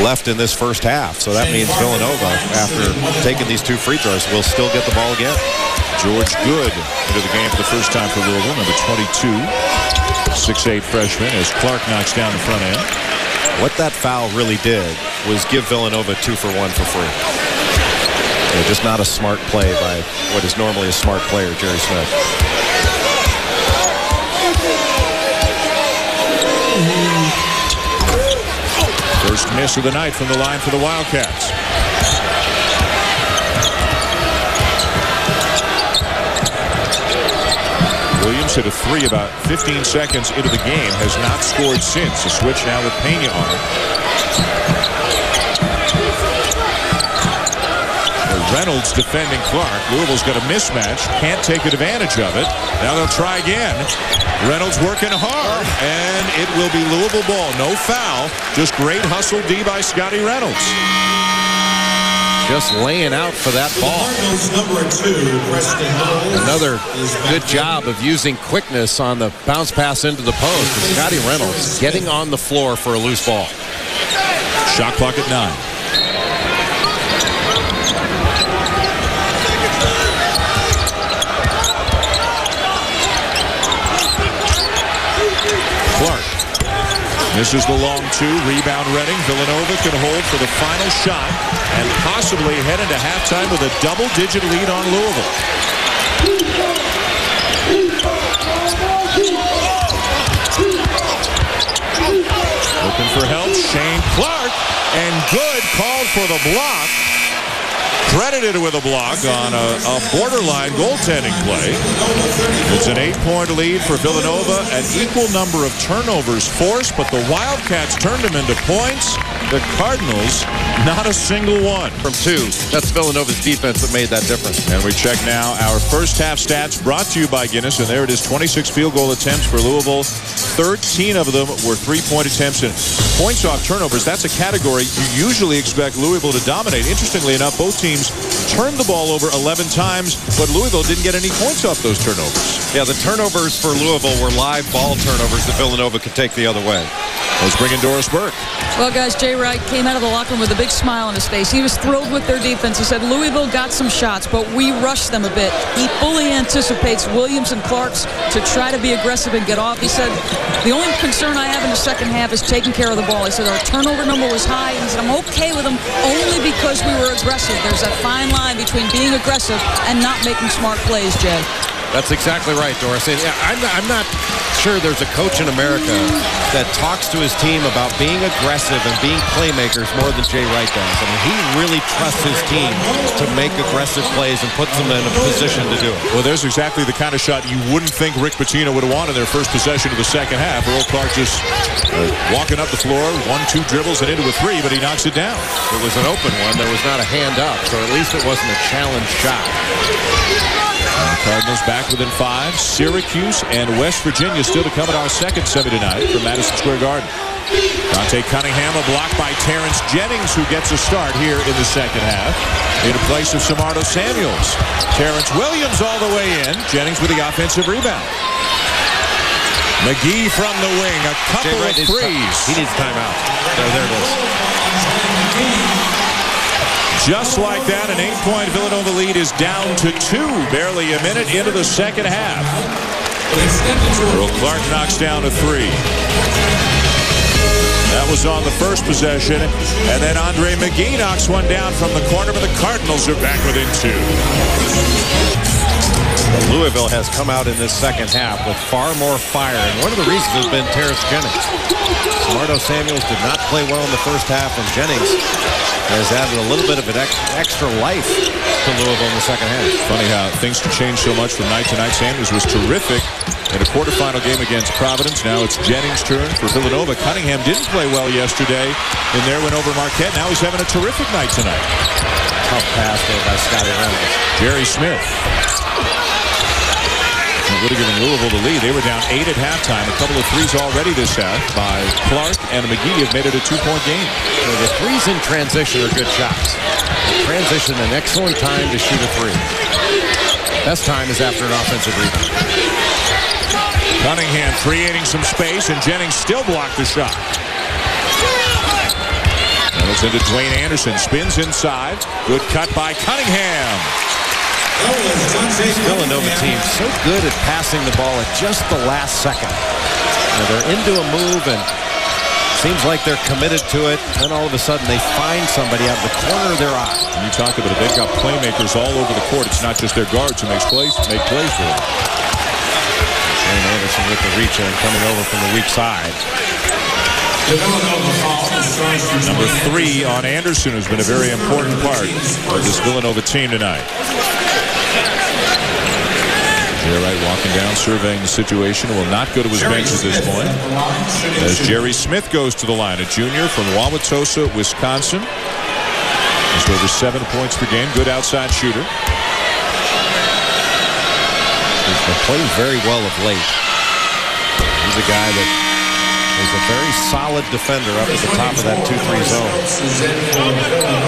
left in this first half. So that means Villanova, after taking these 2 free throws, will still get the ball again. George Good into the game for the first time for Louisville, number 22. 6'8" freshman as Clark knocks down the front end. What that foul really did was give Villanova 2 for 1 for free. Just not a smart play by what is normally a smart player, Jerry Smith. First miss of the night from the line for the Wildcats. Williams hit a 3 about 15 seconds into the game, has not scored since. A switch now with Pena on it. Reynolds defending Clark. Louisville's got a mismatch, can't take advantage of it. Now they'll try again. Reynolds working hard, and it will be Louisville ball. No foul, just great hustle D by Scotty Reynolds. Just laying out for that ball. Another good job of using quickness on the bounce pass into the post. And Scotty Reynolds getting on the floor for a loose ball. Shot clock at 9. Clark This is the long two. Rebound Reading. Villanova can hold for the final shot and possibly head into halftime with a double-digit lead on Louisville. Looking for help. Shane Clark. And good. Called for the block. Credited with a block on a borderline goaltending play. It's an 8-point lead for Villanova. An equal number of turnovers forced, but the Wildcats turned them into points. The Cardinals, not a single one. From two. That's Villanova's defense that made that difference. And we check now our first half stats brought to you by Guinness. And there it is, 26 field goal attempts for Louisville. 13 of them were 3-point attempts. And points off turnovers, that's a category you usually expect Louisville to dominate. Interestingly enough, both teams turned the ball over 11 times, but Louisville didn't get any points off those turnovers. Yeah, the turnovers for Louisville were live ball turnovers that Villanova could take the other way. Let's bring in Doris Burke. Well, guys, Jay Wright came out of the locker room with a big smile on his face. He was thrilled with their defense. He said, Louisville got some shots, but we rushed them a bit. He fully anticipates Williams and Clarks to try to be aggressive and get off. He said, the only concern I have in the second half is taking care of the ball. He said, our turnover number was high. He said, I'm okay with them only because we were aggressive. There's that fine line between being aggressive and not making smart plays, Jay. That's exactly right, Doris. And I'm not sure there's a coach in America that talks to his team about being aggressive and being playmakers more than Jay Wright does. I mean, he really trusts his team to make aggressive plays and puts them in a position to do it. Well, there's exactly the kind of shot you wouldn't think Rick Pitino would have wanted in their first possession of the second half. Earl Clark just walking up the floor, 1-2 dribbles and into a three, but he knocks it down. It was an open one. There was not a hand up, so at least it wasn't a challenge shot. Cardinals back within 5. Syracuse and West Virginia still to come at our second semi tonight from Madison Square Garden. Dante Cunningham, a block by Terrence Jennings, who gets a start here in the second half in place of Samardo Samuels. Terrence Williams all the way in. Jennings with the offensive rebound. McGee from the wing, a couple of threes. He needs timeout. There it is. Just like that, an 8-point Villanova lead is down to 2, barely a minute into the second half. Earl Clark knocks down a 3. That was on the first possession, and then Andre McGee knocks one down from the corner, but the Cardinals are back within 2. Louisville has come out in this second half with far more fire, and one of the reasons has been Terrence Jennings. Samardo Samuels did not play well in the first half, and Jennings has added a little bit of an extra life to Louisville in the second half. Funny how things can change so much from night to night. Samuels was terrific in a quarterfinal game against Providence. Now it's Jennings' turn for Villanova. Cunningham didn't play well yesterday in their win over Marquette. Now he's having a terrific night tonight. Tough pass there by Scotty Reynolds. Jerry Smith. It would have given Louisville the lead. They were down 8 at halftime. A couple of threes already this half by Clark and McGee have made it a 2-point game. So the threes in transition are good shots. Transition, an excellent time to shoot a three. Best time is after an offensive rebound. Cunningham creating some space, and Jennings still blocked the shot. It's into Dwayne Anderson. Spins inside. Good cut by Cunningham. This Villanova team so good at passing the ball at just the last second. They're into a move and seems like they're committed to it. Then all of a sudden they find somebody out of the corner of their eye. And you talk about it, they've got playmakers all over the court. It's not just their guards who make plays for them. Dwayne Anderson with the reach and coming over from the weak side. Number 3 on Anderson has been a very important part of this Villanova team tonight. They're right, walking down, surveying the situation. Will not go to his bench at this point. As Jerry Smith goes to the line, a junior from Wauwatosa, Wisconsin. Just over 7 points per game. Good outside shooter. He's been playing very well of late. He's a guy that is a very solid defender up at the top of that 2-3 zone.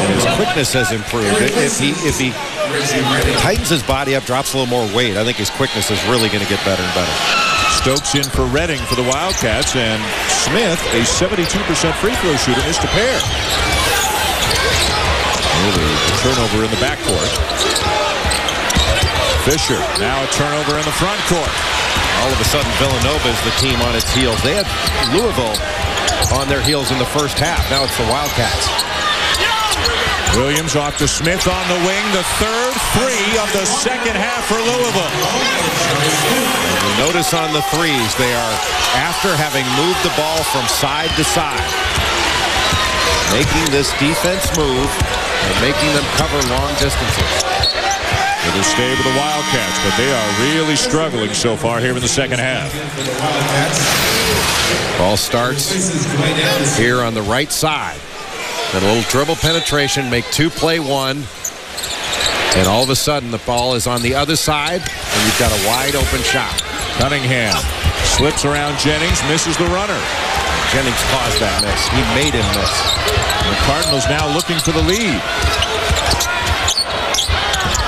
And his quickness has improved. If he tightens his body up, drops a little more weight, I think his quickness is really going to get better and better. Stokes in for Reading for the Wildcats, and Smith, a 72% free throw shooter, missed a pair. The turnover in the backcourt. Fisher, now a turnover in the front court. All of a sudden, Villanova is the team on its heels. They had Louisville on their heels in the first half. Now it's the Wildcats. Williams off to Smith on the wing. The third three of the second half for Louisville. Notice on the threes, they are after having moved the ball from side to side, making this defense move and making them cover long distances. It'll stay with the Wildcats, but they are really struggling so far here in the second half. Ball starts here on the right side. Then a little dribble penetration, make two play one. And all of a sudden, the ball is on the other side, and you've got a wide open shot. Cunningham slips around Jennings, misses the runner. Jennings caused that miss. He made him miss. The Cardinals now looking for the lead.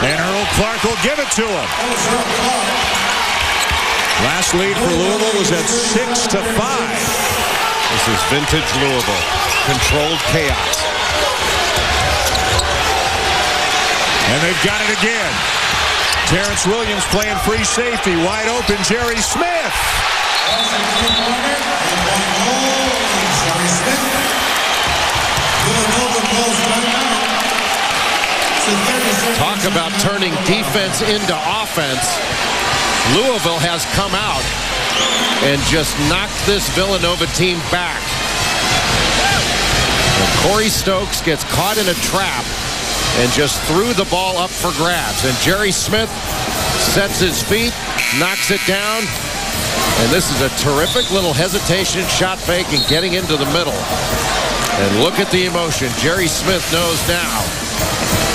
And Earl Clark will give it to him. Last lead for Louisville was at 6-5. This is vintage Louisville. Controlled chaos. And they've got it again. Terrence Williams playing free safety. Wide open, Jerry Smith. Talk about turning defense into offense. Louisville has come out and just knocked this Villanova team back. And Corey Stokes gets caught in a trap and just threw the ball up for grabs. And Jerry Smith sets his feet, knocks it down. And this is a terrific little hesitation, shot fake, and getting into the middle. And look at the emotion. Jerry Smith knows now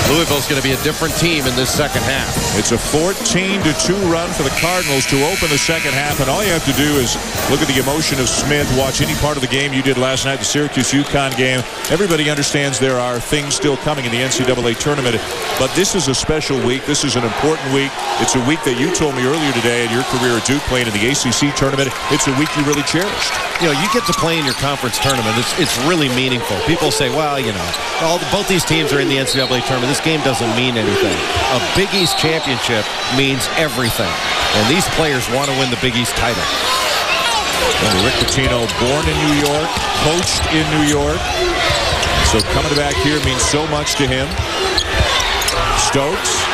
Louisville's going to be a different team in this second half. It's a 14-2 run for the Cardinals to open the second half, and all you have to do is look at the emotion of Smith, watch any part of the game you did last night, the Syracuse-UConn game. Everybody understands there are things still coming in the NCAA tournament, but this is a special week. This is an important week. It's a week that you told me earlier today in your career at Duke playing in the ACC tournament. It's a week you really cherished. You know, you get to play in your conference tournament. It's really meaningful. People say, well, you know, both these teams are in the NCAA tournament. This game doesn't mean anything. A Big East championship means everything. And these players want to win the Big East title. And Rick Pitino, born in New York, coached in New York. So coming back here means so much to him. Stokes.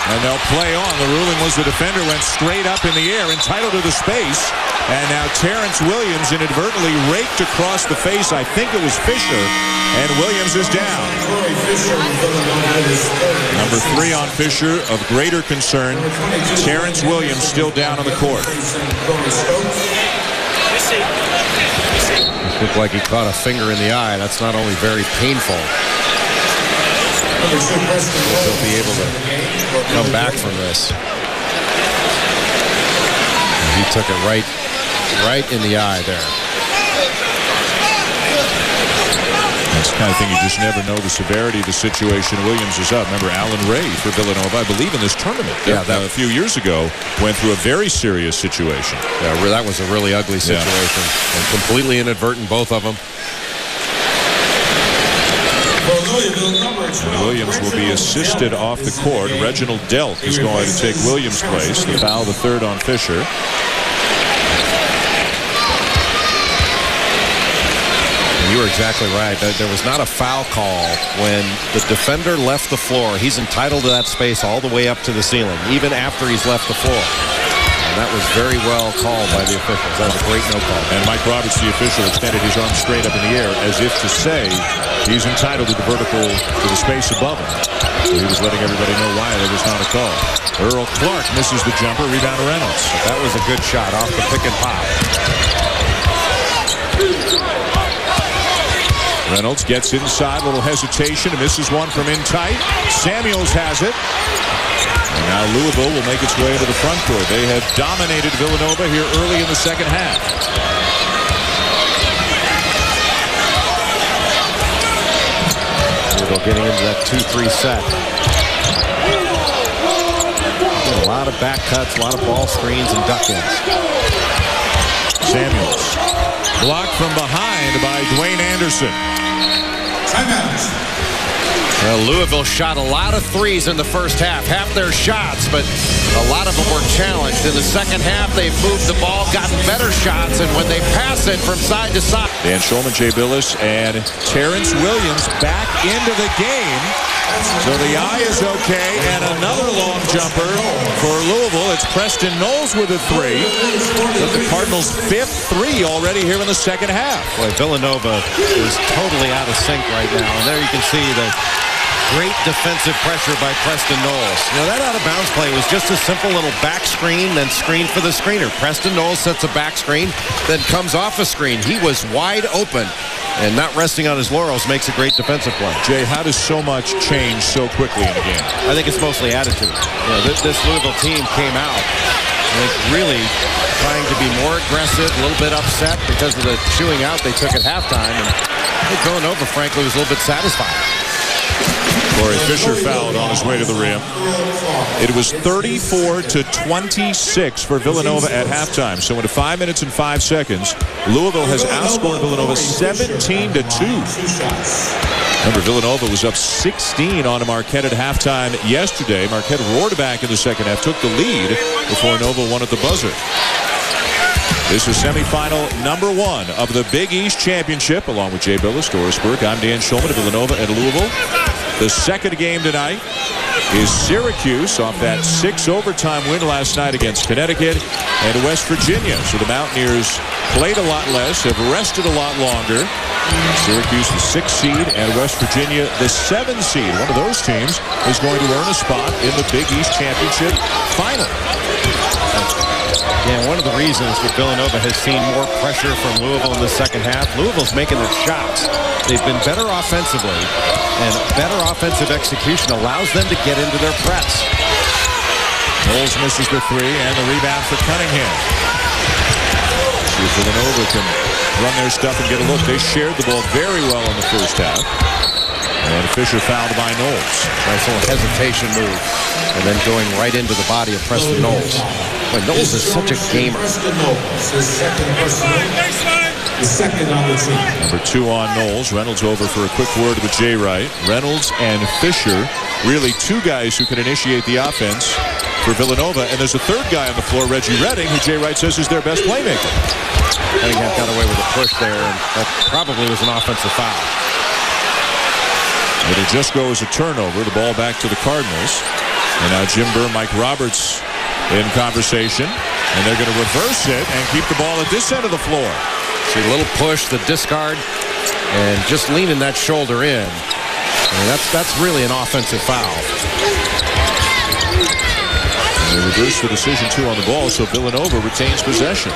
And they'll play on. The ruling was the defender went straight up in the air, entitled to the space. And now Terrence Williams inadvertently raked across the face. I think it was Fisher. And Williams is down. Number 3 on Fisher, of greater concern. Terrence Williams still down on the court. It looked like he caught a finger in the eye. That's not only very painful. He'll be able to come back from this. He took it right in the eye there. That's the kind of thing you just never know the severity of the situation. Williams is up. Remember Alan Ray for Villanova, I believe, in this tournament. Yeah, a few years ago went through a very serious situation. Yeah, that was a really ugly situation. And completely inadvertent, both of them. Williams will be assisted off the court. Reginald Delk is going to take Williams' place. The foul, the third on Fisher. You were exactly right. There was not a foul call when the defender left the floor. He's entitled to that space all the way up to the ceiling, even after he's left the floor. And that was very well called by the officials. That was a great no call. And Mike Roberts, the official, extended his arm straight up in the air as if to say he's entitled to the vertical, to the space above him. So he was letting everybody know why there was not a call. Earl Clark misses the jumper, rebound to Reynolds. But that was a good shot off the pick and pop. Reynolds gets inside, a little hesitation, and misses one from in tight. Samuels has it. And now Louisville will make its way into the front court. They have dominated Villanova here early in the second half. Louisville getting into that 2-3 set. A lot of back cuts, a lot of ball screens and duck-ins. Samuels blocked from behind by Dwayne Anderson. Timeout. Well, Louisville shot a lot of threes in the first half. Half their shots, but a lot of them were challenged. In the second half, they've moved the ball, gotten better shots, and when they pass it from side to side. Dan Schulman, Jay Billis, and Terrence Williams back into the game. So the eye is okay, and another long jumper for Louisville. It's Preston Knowles with a three. But the Cardinals' fifth three already here in the second half. Boy, Villanova is totally out of sync right now. And there you can see the great defensive pressure by Preston Knowles. You know, that out-of-bounds play was just a simple little back screen, then screen for the screener. Preston Knowles sets a back screen, then comes off a screen. He was wide open, and not resting on his laurels makes a great defensive play. Jay, how does so much change so quickly in the game? I think it's mostly attitude. You know, this Louisville team came out, I think, really trying to be more aggressive, a little bit upset because of the chewing out they took at halftime. And I think Villanova, frankly, was a little bit satisfied. Corey Fisher fouled on his way to the rim. It was 34-26 for Villanova at halftime. So in 5 minutes and 5 seconds, Louisville has outscored Villanova 17-2. Remember, Villanova was up 16 on Marquette at halftime yesterday. Marquette roared back in the second half, took the lead before Nova won at the buzzer. This is semifinal number 1 of the Big East Championship. Along with Jay Billis, Doris Burke, I'm Dan Schulman of Villanova and Louisville. The second game tonight is Syracuse off that 6 overtime win last night against Connecticut and West Virginia. So the Mountaineers played a lot less, have rested a lot longer. Syracuse the 6th seed and West Virginia the 7th seed. One of those teams is going to earn a spot in the Big East Championship final. Yeah, one of the reasons that Villanova has seen more pressure from Louisville in the second half, Louisville's making their shots. They've been better offensively, and better offensive execution allows them to get into their press. Knowles misses the three, and the rebound for Cunningham. See if Villanova can run their stuff and get a look. They shared the ball very well in the first half. And Fisher fouled by Knowles. Nice little hesitation move. And then going right into the body of Preston Knowles. But Knowles is such a gamer. The second on the team. Number 2 on Knowles. Reynolds over for a quick word with Jay Wright. Reynolds and Fisher, really 2 guys who can initiate the offense for Villanova. And there's a third guy on the floor, Reggie Redding, who Jay Wright says is their best playmaker. Cunningham got away with a push there, and that probably was an offensive foul. It'll just go as a turnover. The ball back to the Cardinals. And now Jim Burr, Mike Roberts in conversation. And they're going to reverse it and keep the ball at this end of the floor. See a little push, the discard, and just leaning that shoulder in. I mean, that's really an offensive foul. And they reverse the decision 2 on the ball, so Villanova retains possession.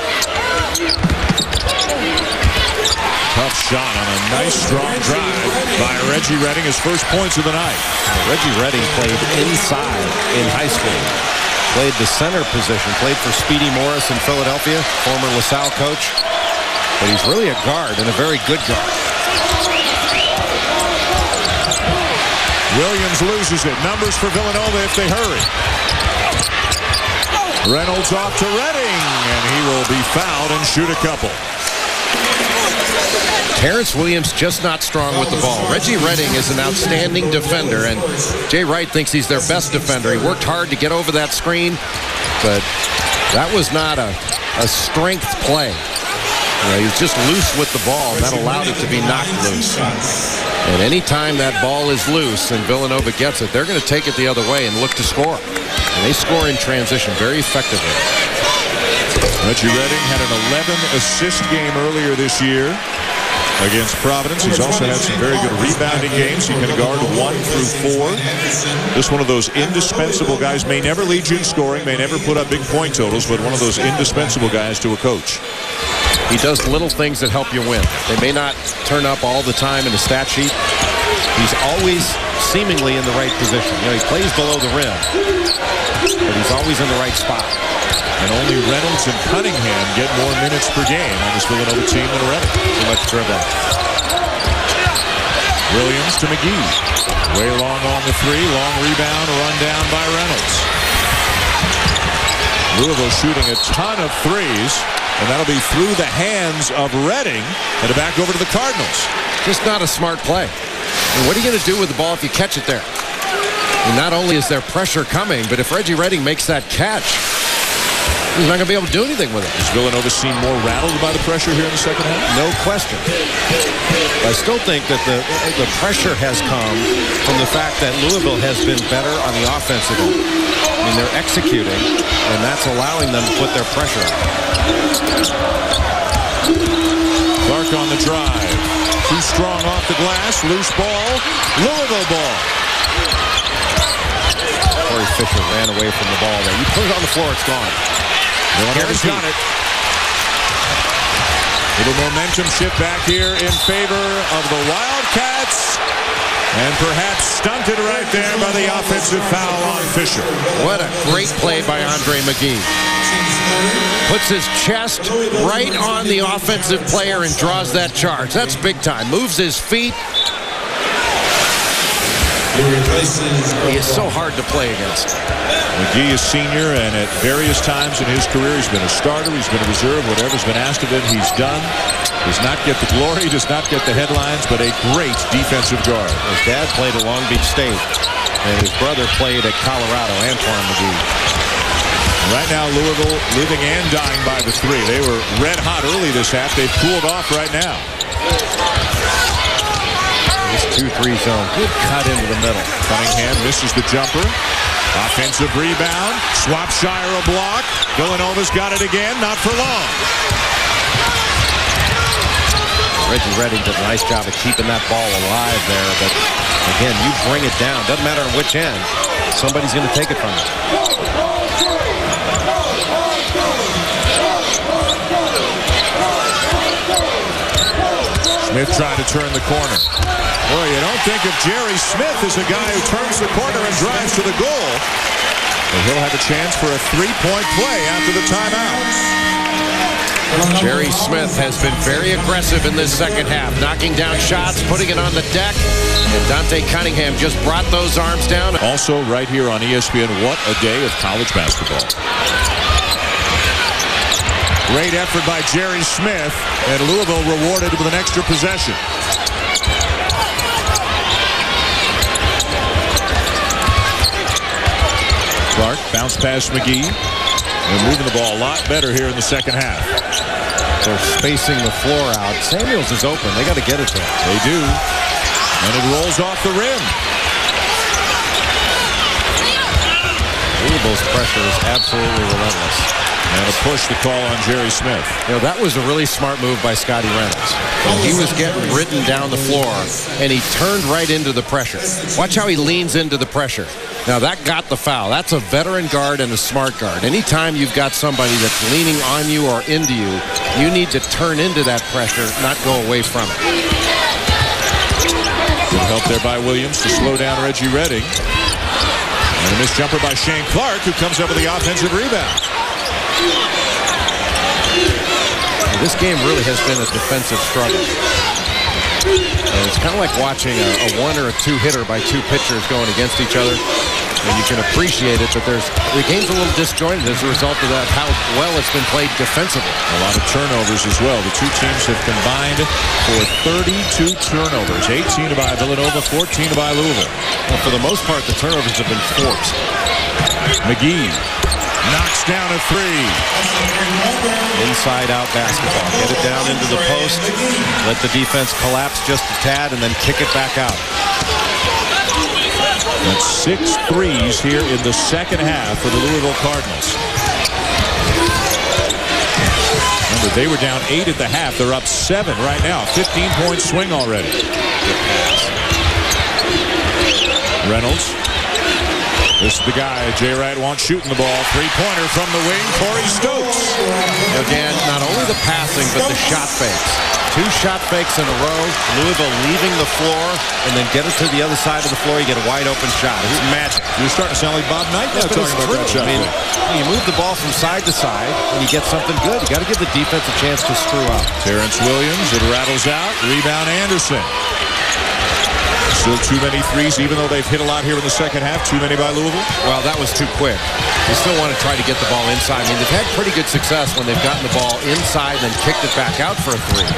Tough shot on a nice strong drive by Reggie Redding, his first points of the night. Reggie Redding played inside in high school. Played the center position, played for Speedy Morris in Philadelphia, former LaSalle coach. But he's really a guard and a very good guard. Williams loses it. Numbers for Villanova if they hurry. Reynolds off to Redding, and he will be fouled and shoot a couple. Terrence Williams just not strong with the ball. Reggie Redding is an outstanding defender, and Jay Wright thinks he's their best defender. He worked hard to get over that screen, but that was not a strength play. You know, he was just loose with the ball, and that allowed it to be knocked loose. And anytime that ball is loose and Villanova gets it, they're going to take it the other way and look to score. And they score in transition very effectively. Reggie Redding had an 11-assist game earlier this year against Providence. He's also had some very good rebounding games. He can guard 1 through 4. Just one of those indispensable guys. May never lead you in scoring, may never put up big point totals, but one of those indispensable guys to a coach. He does little things that help you win. They may not turn up all the time in the stat sheet. He's always seemingly in the right position. You know, he plays below the rim, but he's always in the right spot. And only Reynolds and Cunningham get more minutes per game on this Villanova team than Redding. Too much dribbling. Williams to McGee. Way long on the 3. Long rebound, run down by Reynolds. Louisville shooting a ton of threes, and that'll be through the hands of Redding, and back over to the Cardinals. Just not a smart play. And what are you going to do with the ball if you catch it there? And not only is there pressure coming, but if Reggie Redding makes that catch, he's not going to be able to do anything with it. Does Villanova seem more rattled by the pressure here in the second half? No question. I still think that the pressure has come from the fact that Louisville has been better on the offensive end. I mean, they're executing, and that's allowing them to put their pressure on. Clark on the drive. Too strong off the glass. Loose ball. Louisville ball. Corey Fisher ran away from the ball there. You put it on the floor, it's gone. Villanova's got it. Little momentum shift back here in favor of the Wildcats. And perhaps stunted right there by the offensive foul on Fisher. What a great play by Andre McGee. Puts his chest right on the offensive player and draws that charge. That's big time. Moves his feet. He is so hard to play against. McGee is senior, and at various times in his career, he's been a starter, he's been a reserve, whatever's been asked of him, he's done. Does not get the glory, does not get the headlines, but a great defensive guard. His dad played at Long Beach State, and his brother played at Colorado, Antoine McGee. Right now, Louisville living and dying by the three. They were red hot early this half. They've cooled off right now. This 2-3 zone. Good cut into the middle. Cunningham misses the jumper. Offensive rebound. Swapshire a block. Villanova's got it again. Not for long. Reggie Redding did a nice job of keeping that ball alive there. But again, you bring it down. Doesn't matter on which end. Somebody's going to take it from you. Smith trying to turn the corner. Boy, you don't think of Jerry Smith as a guy who turns the corner and drives to the goal. But he'll have a chance for a three-point play after the timeout. Jerry Smith has been very aggressive in this second half, knocking down shots, putting it on the deck. And Dante Cunningham just brought those arms down. Also right here on ESPN, what a day of college basketball. Great effort by Jerry Smith, and Louisville rewarded with an extra possession. Clark bounce past McGee. They're moving the ball a lot better here in the second half. They're spacing the floor out. Samuels is open. They got to get it to him. They do. And it rolls off the rim. Louisville's pressure is absolutely relentless. And a push to call on Jerry Smith. You know, that was a really smart move by Scotty Reynolds. He was getting ridden down the floor, and he turned right into the pressure. Watch how he leans into the pressure. Now, that got the foul. That's a veteran guard and a smart guard. Anytime you've got somebody that's leaning on you or into you, you need to turn into that pressure, not go away from it. Good help there by Williams to slow down Reggie Redding. And a missed jumper by Shane Clark, who comes up with the offensive rebound. This game really has been a defensive struggle. And it's kind of like watching a one or a two hitter by two pitchers going against each other. And you can appreciate it, but the game's a little disjointed as a result of that, how well it's been played defensively. A lot of turnovers as well. The two teams have combined for 32 turnovers. 18 by Villanova, 14 by Louisville. Well, for the most part, the turnovers have been forced. McGee knocks down a three. Inside-out basketball. Get it down into the post. Let the defense collapse just a tad and then kick it back out. That's 6 threes here in the second half for the Louisville Cardinals. Remember, they were down 8 at the half. They're up 7 right now. 15-point swing already. Reynolds. This is the guy Jay Wright wants shooting the ball. Three-pointer from the wing, Corey Stokes. Again, not only the passing, but the shot fakes. 2 shot fakes in a row. Louisville leaving the floor, and then get it to the other side of the floor. You get a wide-open shot. It's magic. You're starting to sound like Bob Knight now talking about that shot. I mean, you move the ball from side to side, and you get something good. You got to give the defense a chance to screw up. Terrence Williams, it rattles out. Rebound Anderson. Still too many threes, even though they've hit a lot here in the second half. Too many by Louisville. Well, that was too quick. They still want to try to get the ball inside. I mean, they've had pretty good success when they've gotten the ball inside and then kicked it back out for a three.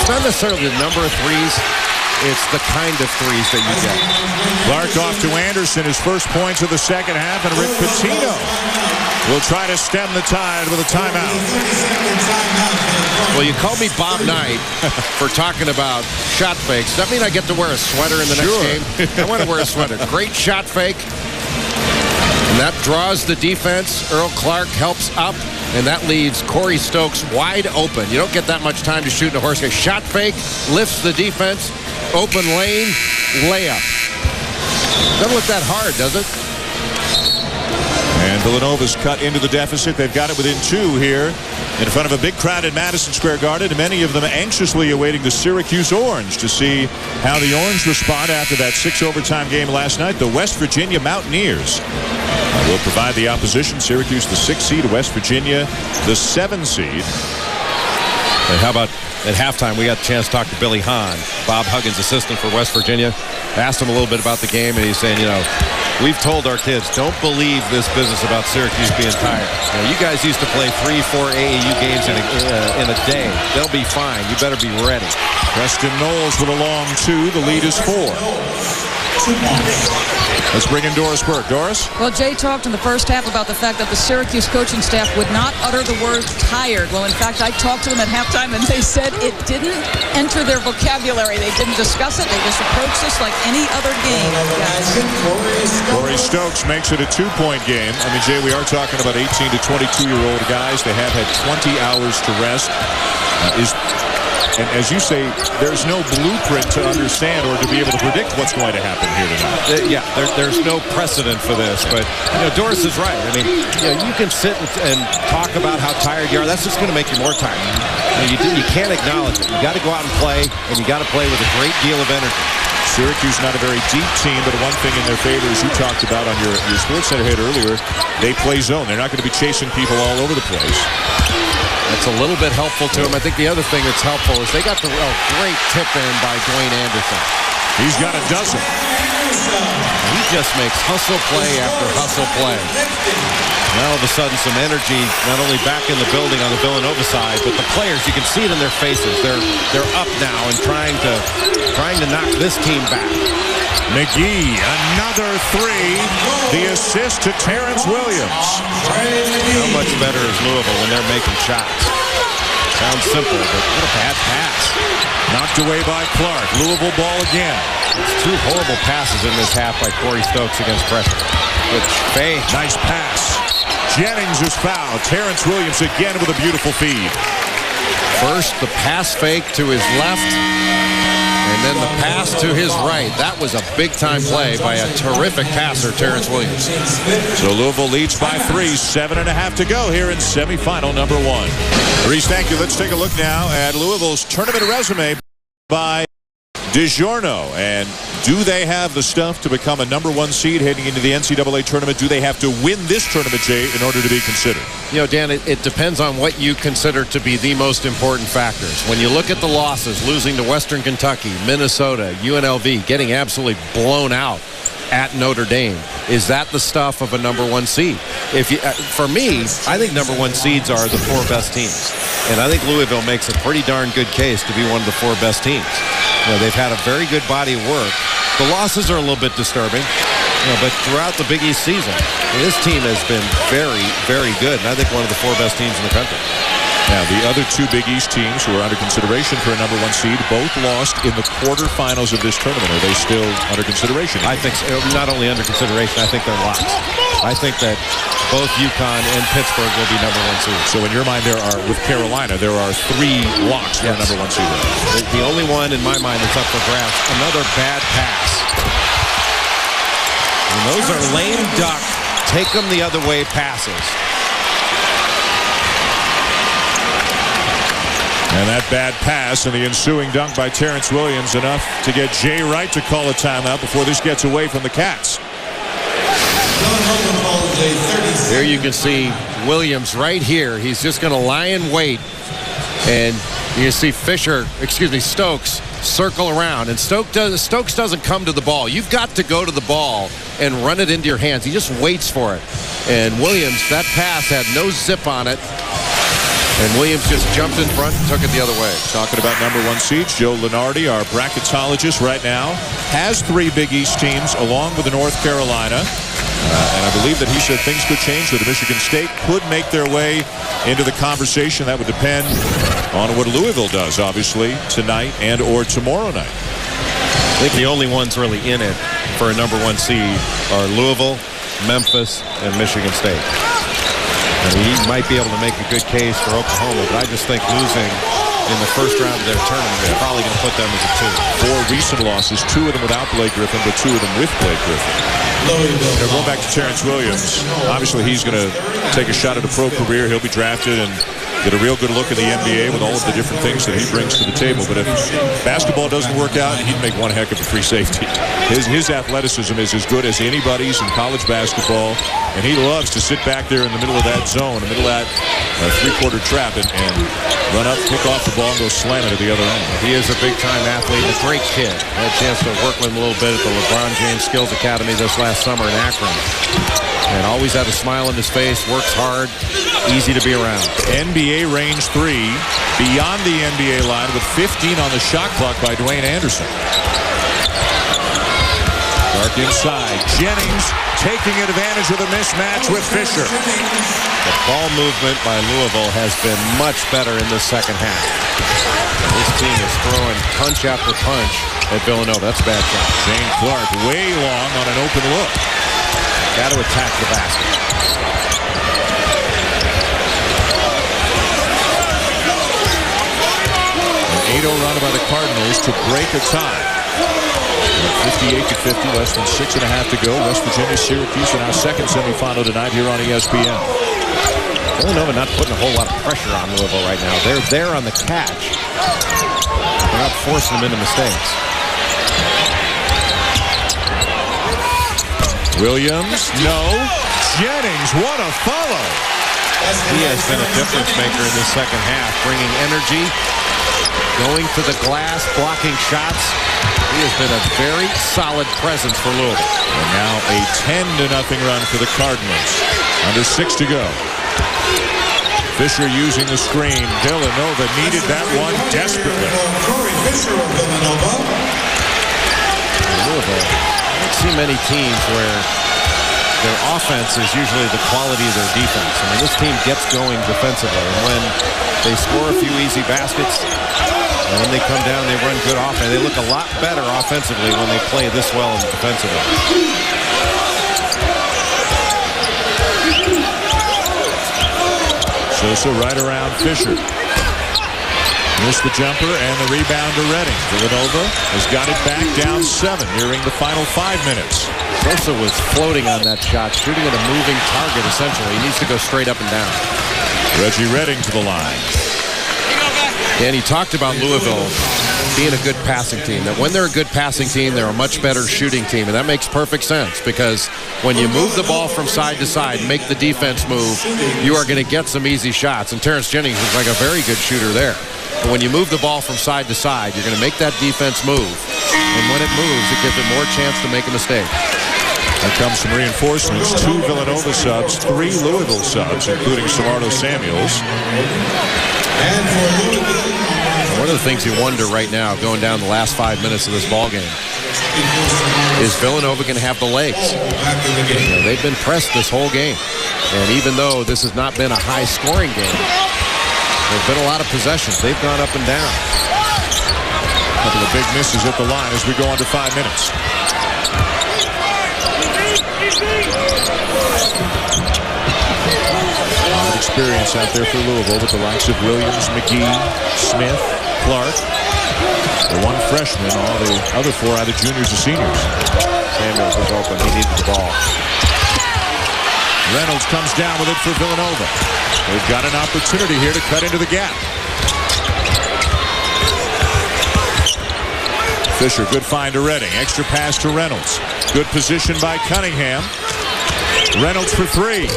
It's not necessarily the number of threes. it's the kind of threes that you get. Clark off to Anderson, his first points of the second half, and Rick Pitino will try to stem the tide with a timeout. Well, you called me Bob Knight for talking about shot fakes. Does that mean I get to wear a sweater in the next game? I want to wear a sweater. Great shot fake. And that draws the defense. Earl Clark helps up, and that leaves Corey Stokes wide open. You don't get that much time to shoot in a horse race. Shot fake, lifts the defense, open lane, layup. Doesn't look that hard, does it? And Villanova's cut into the deficit. They've got it within 2 here in front of a big crowd at Madison Square Garden, and many of them anxiously awaiting the Syracuse Orange to see how the Orange respond after that 6 overtime game last night. The West Virginia Mountaineers will provide the opposition. Syracuse the 6th seed, West Virginia the 7th seed. And how about at halftime, we got a chance to talk to Billy Hahn, Bob Huggins' assistant for West Virginia. Asked him a little bit about the game, and he's saying, we've told our kids, don't believe this business about Syracuse being tired. You guys used to play 3-4 AAU games in a day. They'll be fine. You better be ready. Preston Knowles with a long 2. The lead is 4. Let's bring in Doris Burke. Doris? Well, Jay talked in the first half about the fact that the Syracuse coaching staff would not utter the word tired. Well, in fact, I talked to them at halftime, and they said it didn't enter their vocabulary. They didn't discuss it. They just approached this like any other game, guys. Corey Stokes makes it a 2-point game. I mean, Jay, we are talking about 18 to 22-year-old guys. They have had 20 hours to rest. And as you say, there's no blueprint to understand or to be able to predict what's going to happen here tonight. There's no precedent for this. But, Doris is right. I mean, you can sit and talk about how tired you are. That's just going to make you more tired. You can't acknowledge it. You got to go out and play, and you got to play with a great deal of energy. Syracuse not a very deep team, but one thing in their favor, as you talked about on your Sports Center hit earlier, they play zone. They're not going to be chasing people all over the place. That's a little bit helpful to him. I think the other thing that's helpful is they got the great tip in by Dwayne Anderson. He's got a dozen. He just makes hustle play after hustle play. Now all of a sudden some energy, not only back in the building on the Villanova side, but the players, you can see it in their faces. They're up now and trying to knock this team back. McGee, another 3. The assist to Terrence Williams. How much better is Louisville when they're making shots? Sounds simple, but what a bad pass. Knocked away by Clark. Louisville ball again. It's 2 horrible passes in this half by Corey Stokes against pressure. Good fake. Nice pass. Jennings is fouled. Terrence Williams again with a beautiful feed. First, the pass fake to his left. And then the pass to his right. That was a big-time play by a terrific passer, Terrence Williams. So Louisville leads by 3, 7.5 to go here in semifinal number 1. Reese, thank you. Let's take a look now at Louisville's tournament resume by DiGiorno. And do they have the stuff to become a number 1 seed heading into the NCAA tournament? Do they have to win this tournament, Jay, in order to be considered? Dan, it depends on what you consider to be the most important factors. When you look at the losses, losing to Western Kentucky, Minnesota, UNLV, getting absolutely blown out at Notre Dame, is that the stuff of a number 1 seed? For me, I think number 1 seeds are the 4 best teams. And I think Louisville makes a pretty darn good case to be one of the 4 best teams. They've had a very good body of work. The losses are a little bit disturbing, but throughout the Big East season, this team has been very, very good, and I think one of the 4 best teams in the country. Now, the other 2 Big East teams who are under consideration for a number 1 seed both lost in the quarterfinals of this tournament. Are they still under consideration? I think so. Not only under consideration, I think they're locks. I think that both UConn and Pittsburgh will be number 1 seeds. So in your mind, with Carolina, there are 3 locks for a number 1 seed. The only one in my mind that's up for grabs, another bad pass. And those are lame duck, take them the other way passes. And that bad pass and the ensuing dunk by Terrence Williams enough to get Jay Wright to call a timeout before this gets away from the Cats. Here you can see Williams right here. He's just going to lie in wait. And you see Stokes circle around. And Stokes doesn't come to the ball. You've got to go to the ball and run it into your hands. He just waits for it. And Williams, that pass had no zip on it. And Williams just jumped in front and took it the other way. Talking about number 1 seeds, Joe Lenardi, our bracketologist right now, has 3 Big East teams along with the North Carolina. And I believe that he said things could change, that Michigan State could make their way into the conversation. That would depend on what Louisville does, obviously, tonight and or tomorrow night. I think the only ones really in it for a number 1 seed are Louisville, Memphis, and Michigan State. And he might be able to make a good case for Oklahoma, but I just think losing in the first round of their tournament is probably going to put them as a 2. 4 recent losses, 2 of them without Blake Griffin, but 2 of them with Blake Griffin. Going back to Terrence Williams, obviously he's going to take a shot at a pro career. He'll be drafted and get a real good look at the NBA with all of the different things that he brings to the table. But if basketball doesn't work out, he'd make one heck of a free safety. His athleticism is as good as anybody's in college basketball, and he loves to sit back there in the middle of that zone, in the middle of that three-quarter trap, and run up, pick off the ball, and go slam it at the other end. He is a big-time athlete, a great kid. I had a chance to work with him a little bit at the LeBron James Skills Academy this last summer in Akron. And always had a smile on his face, works hard, easy to be around. NBA range 3, beyond the NBA line with 15 on the shot clock by Dwayne Anderson. Dark inside, Jennings taking advantage of the mismatch with Fisher. The ball movement by Louisville has been much better in the second half. And this team is throwing punch after punch at Villanova. That's a bad shot. Shane Clark way long on an open look. Got to attack the basket. An 8-0 run by the Cardinals to break a tie. 58-50, less than 6.5 to go. West Virginia, Syracuse in our second semifinal tonight here on ESPN. Villanova not putting a whole lot of pressure on Louisville right now. They're there on the catch. They're not forcing them into mistakes. Williams, no. Jennings, what a follow. He has been a difference maker in the second half, bringing energy, going to the glass, blocking shots. He has been a very solid presence for Louisville. And now a 10-0 run for the Cardinals. Under 6 to go. Fisher using the screen. Villanova needed that one desperately. Louisville, I don't see many teams where their offense is usually the quality of their defense. I mean, this team gets going defensively, and when they score a few easy baskets, and when they come down, they run good offense. They look a lot better offensively when they play this well defensively. Sosa right around Fisher. Missed the jumper and the rebound to Redding. Villanova has got it back down 7, nearing the final 5 minutes. Sosa was floating on that shot, shooting at a moving target, essentially. He needs to go straight up and down. Reggie Redding to the line. And he talked about Louisville being a good passing team, that when they're a good passing team, they're a much better shooting team. And that makes perfect sense, because when you move the ball from side to side, make the defense move, you are going to get some easy shots. And Terrence Jennings is like a very good shooter there. But when you move the ball from side to side, you're going to make that defense move. And when it moves, it gives it more chance to make a mistake. Here comes some reinforcements. 2 Villanova subs, 3 Louisville subs, including Samardo Samuels. One of the things you wonder right now, going down the last 5 minutes of this ball game, is Villanova going to have the legs? You know, they've been pressed this whole game. And even though this has not been a high-scoring game, there's been a lot of possessions. They've gone up and down. A couple of big misses at the line as we go on to 5 minutes. A lot of experience out there for Louisville with the likes of Williams, McGee, Smith, Clark. The one freshman, all the other 4 either juniors or seniors. Samuels was open. He needed the ball. Reynolds comes down with it for Villanova. They've got an opportunity here to cut into the gap. Fisher, good find to Redding. Extra pass to Reynolds. Good position by Cunningham. Reynolds for 3.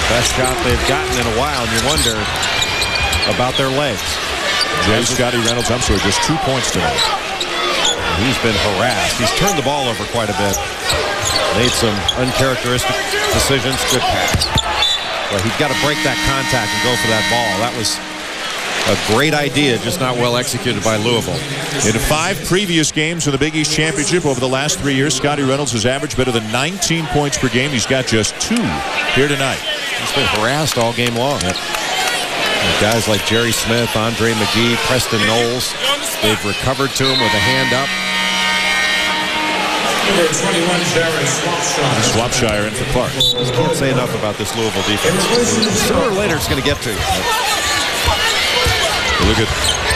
Best shot they've gotten in a while, and you wonder about their legs. Scotty Reynolds, I'm sorry, just 2 points tonight. He's been harassed. He's turned the ball over quite a bit. Made some uncharacteristic decisions. Good pass. but he's got to break that contact and go for that ball. That was a great idea, just not well executed by Louisville. In 5 previous games in the Big East Championship over the last 3 years, Scotty Reynolds has averaged better than 19 points per game. He's got just 2 here tonight. He's been harassed all game long. Yep. Guys like Jerry Smith, Andre McGee, Preston Knowles, they've recovered to him with a hand up. Number 21, Jared Swapshire. Swapshire in for Clark. Can't say enough about this Louisville defense. Sooner or later, it's going to get to you. Look at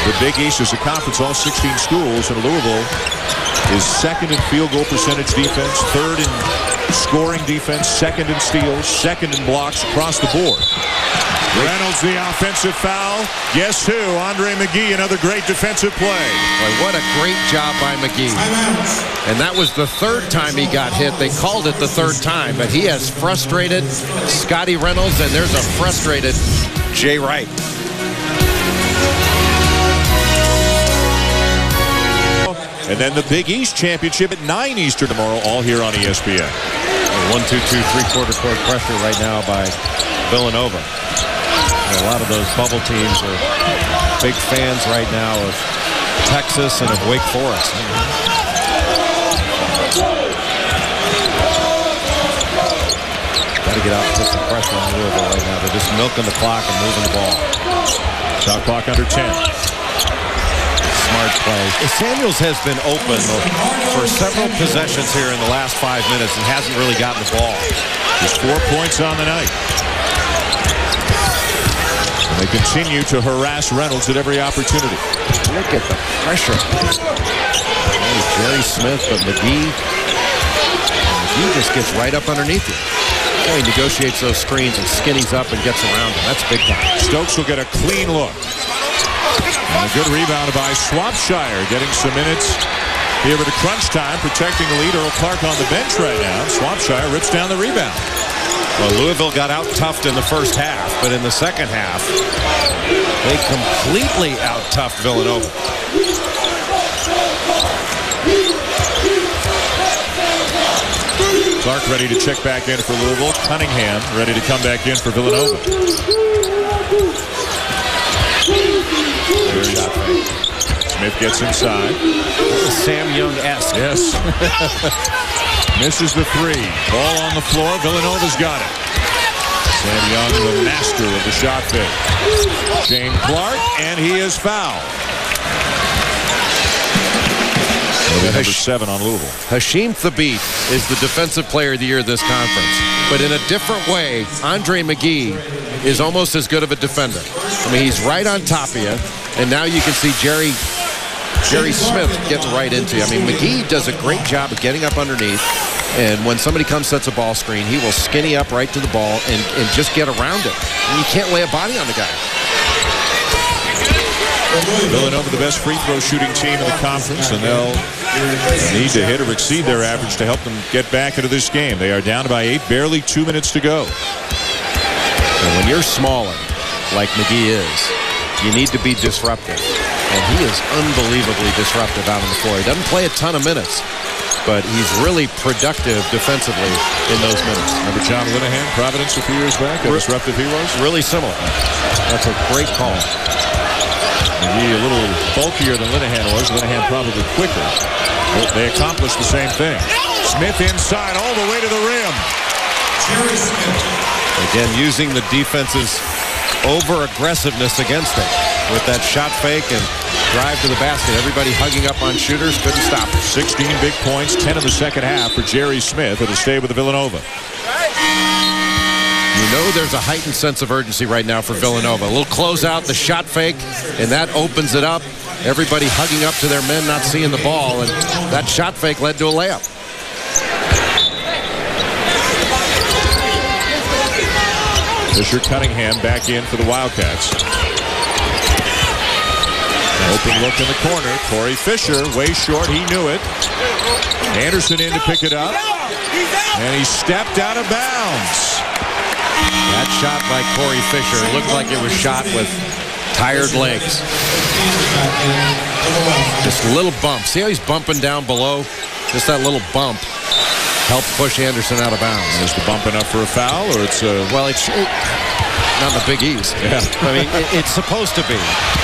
the Big East as a conference, all 16 schools, and Louisville is second in field goal percentage defense, third in scoring defense, second in steals, second in blocks across the board. Reynolds, the offensive foul. Guess who? Andre McGee, another great defensive play. Boy, what a great job by McGee. And that was the 3rd time he got hit. They called it the 3rd time, but he has frustrated Scotty Reynolds, and there's a frustrated Jay Wright. And then the Big East Championship at 9 Eastern tomorrow, all here on ESPN. 1-2-2 3/4 court pressure right now by Villanova. And a lot of those bubble teams are big fans right now of Texas and of Wake Forest. Got to get out and put some pressure on Louisville right now. They're just milking the clock and moving the ball. Shot clock under 10. Smart play. Samuels has been open for several possessions here in the last 5 minutes and hasn't really gotten the ball. Just 4 points on the night. And they continue to harass Reynolds at every opportunity. Look at the pressure. Jerry Smith, but McGee just gets right up underneath you. He negotiates those screens and skinnies up and gets around them. That's big time. Stokes will get a clean look. And a good rebound by Swapshire, getting some minutes here at a crunch time, protecting the lead. Earl Clark on the bench right now. Swapshire rips down the rebound. Well, Louisville got out-toughed in the first half, but in the second half, they completely out-toughed Villanova. Clark ready to check back in for Louisville. Cunningham ready to come back in for Villanova. Smith gets inside. Sam Young-esque. Yes. Misses the 3. Ball on the floor. Villanova's got it. Sam Young, the master of the shot fake. Shane Clark, and he is fouled. Number 7 on Louisville. Hasheem Thabeet is the defensive player of the year of this conference. But in a different way, Andre McGee is almost as good of a defender. I mean, he's right on top of you. And now you can see Jerry Smith gets right into you. I mean, McGee does a great job of getting up underneath. And when somebody comes, sets a ball screen, he will skinny up right to the ball and just get around it. And you can't lay a body on the guy. Villanova, the best free throw shooting team in the conference, and they'll need to hit or exceed their average to help them get back into this game. They are down by 8, barely 2 minutes to go. And when you're smaller, like McGee is, you need to be disruptive. And he is unbelievably disruptive out on the floor. He doesn't play a ton of minutes, but he's really productive defensively in those minutes. Remember John Linehan, Providence a few years back, how disruptive he was? Really similar. That's a great call. McGee a little bulkier than Linehan was. Linehan probably quicker. But they accomplished the same thing. Smith inside all the way to the rim. Jerry Smith. Again, using the defense's over-aggressiveness against it with that shot fake and drive to the basket. Everybody hugging up on shooters, couldn't stop it. 16 big points, 10 in the second half for Jerry Smith. It'll stay with the Villanova. You know there's a heightened sense of urgency right now for Villanova. A little closeout, the shot fake, and that opens it up. Everybody hugging up to their men, not seeing the ball, and that shot fake led to a layup. Fisher Cunningham back in for the Wildcats. Open look in the corner. Corey Fisher, way short. He knew it. Anderson in to pick it up. And he stepped out of bounds. That shot by Corey Fisher looked like it was shot with tired legs. Just a little bump. See how he's bumping down below? Just that little bump. helped push Anderson out of bounds. Is the bump enough for a foul, or it's well, it's not in the Big East. Yeah. I mean, it's supposed to be.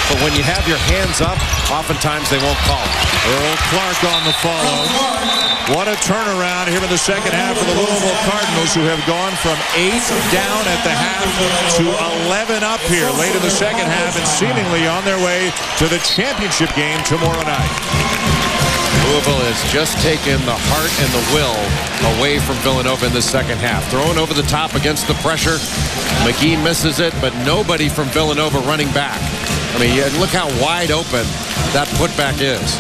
But when you have your hands up, oftentimes they won't call it. Earl Clark on the follow. What a turnaround here in the second half for the Louisville Cardinals, who have gone from 8 down at the half to 11 up here late in the second half, and seemingly on their way to the championship game tomorrow night. Louisville has just taken the heart and the will away from Villanova in the second half. Throwing over the top against the pressure. McGee misses it, but nobody from Villanova running back. I mean, look how wide open that putback is.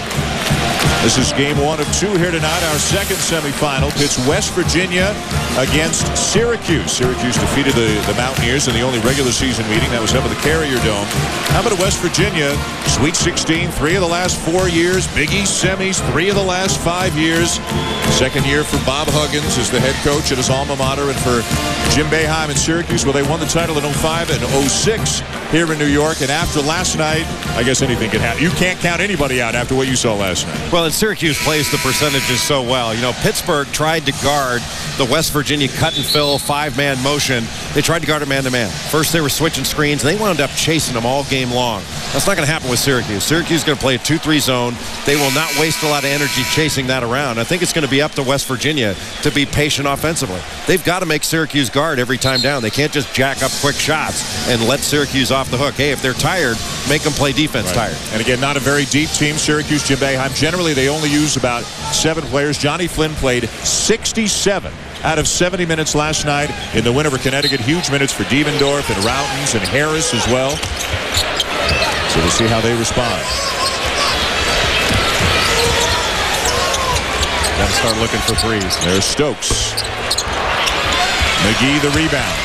This is game 1 of 2 here tonight. Our second semifinal pits West Virginia against Syracuse. Syracuse defeated the Mountaineers in the only regular season meeting. That was up at the Carrier Dome. How about West Virginia? Sweet 16, 3 of the last 4 years. Big East semis, 3 of the last 5 years. Second year for Bob Huggins as the head coach at his alma mater, and for Jim Boeheim in Syracuse. Well, they won the title in 05 and 06 here in New York. And after last night, I guess anything can happen. You can't count anybody out after what you saw last night. Well, and Syracuse plays the percentages so well. You know, Pittsburgh tried to guard the West Virginia cut and fill 5-man motion. They tried to guard it man-to-man. First, they were switching screens, and they wound up chasing them all game long. That's not going to happen with Syracuse. Syracuse is going to play a 2-3 zone. They will not waste a lot of energy chasing that around. I think it's going to be up to West Virginia to be patient offensively. They've got to make Syracuse guard every time down. They can't just jack up quick shots and let Syracuse off the hook. Hey, if they're tired, make them play defense tired. And again, not a very deep team, Syracuse, Jim Boeheim. Generally, they only use about 7 players. Johnny Flynn played 67 out of 70 minutes last night in the win over Connecticut. Huge minutes for Dievendorf and Routens and Harris as well. So we'll see how they respond. Got to start looking for threes. There's Stokes. McGee the rebound.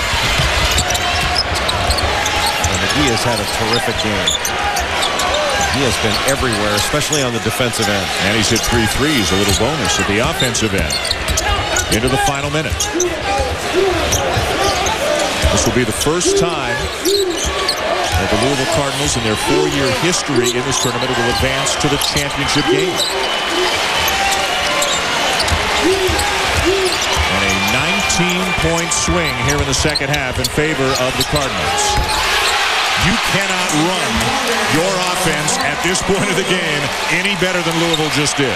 And McGee has had a terrific game. He has been everywhere, especially on the defensive end. And he's hit 3 threes, a little bonus at the offensive end. Into the final minute. This will be the first time that the Louisville Cardinals in their 4-year history in this tournament will advance to the championship game. And a 19-point swing here in the second half in favor of the Cardinals. You cannot run your offense at this point of the game any better than Louisville just did.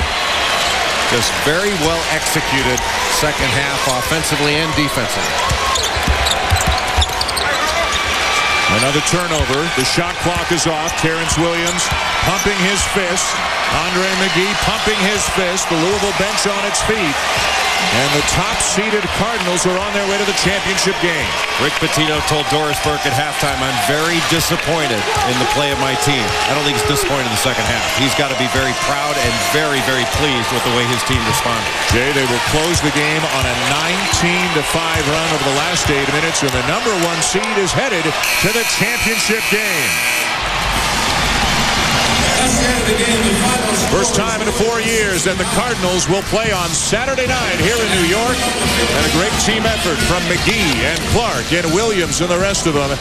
Just very well executed second half offensively and defensively. Another turnover. The shot clock is off. Terrence Williams pumping his fist. Andre McGee pumping his fist. The Louisville bench on its feet. And the top-seeded Cardinals are on their way to the championship game. Rick Pitino told Doris Burke at halftime, I'm very disappointed in the play of my team. I don't think he's disappointed in the second half. He's got to be very proud and very, very pleased with the way his team responded. Jay, they will close the game on a 19-5 run over the last 8 minutes, and the number 1 seed is headed to the championship game. First time in 4 years that the Cardinals will play on Saturday night here in New York. And a great team effort from McGee and Clark and Williams and the rest of them.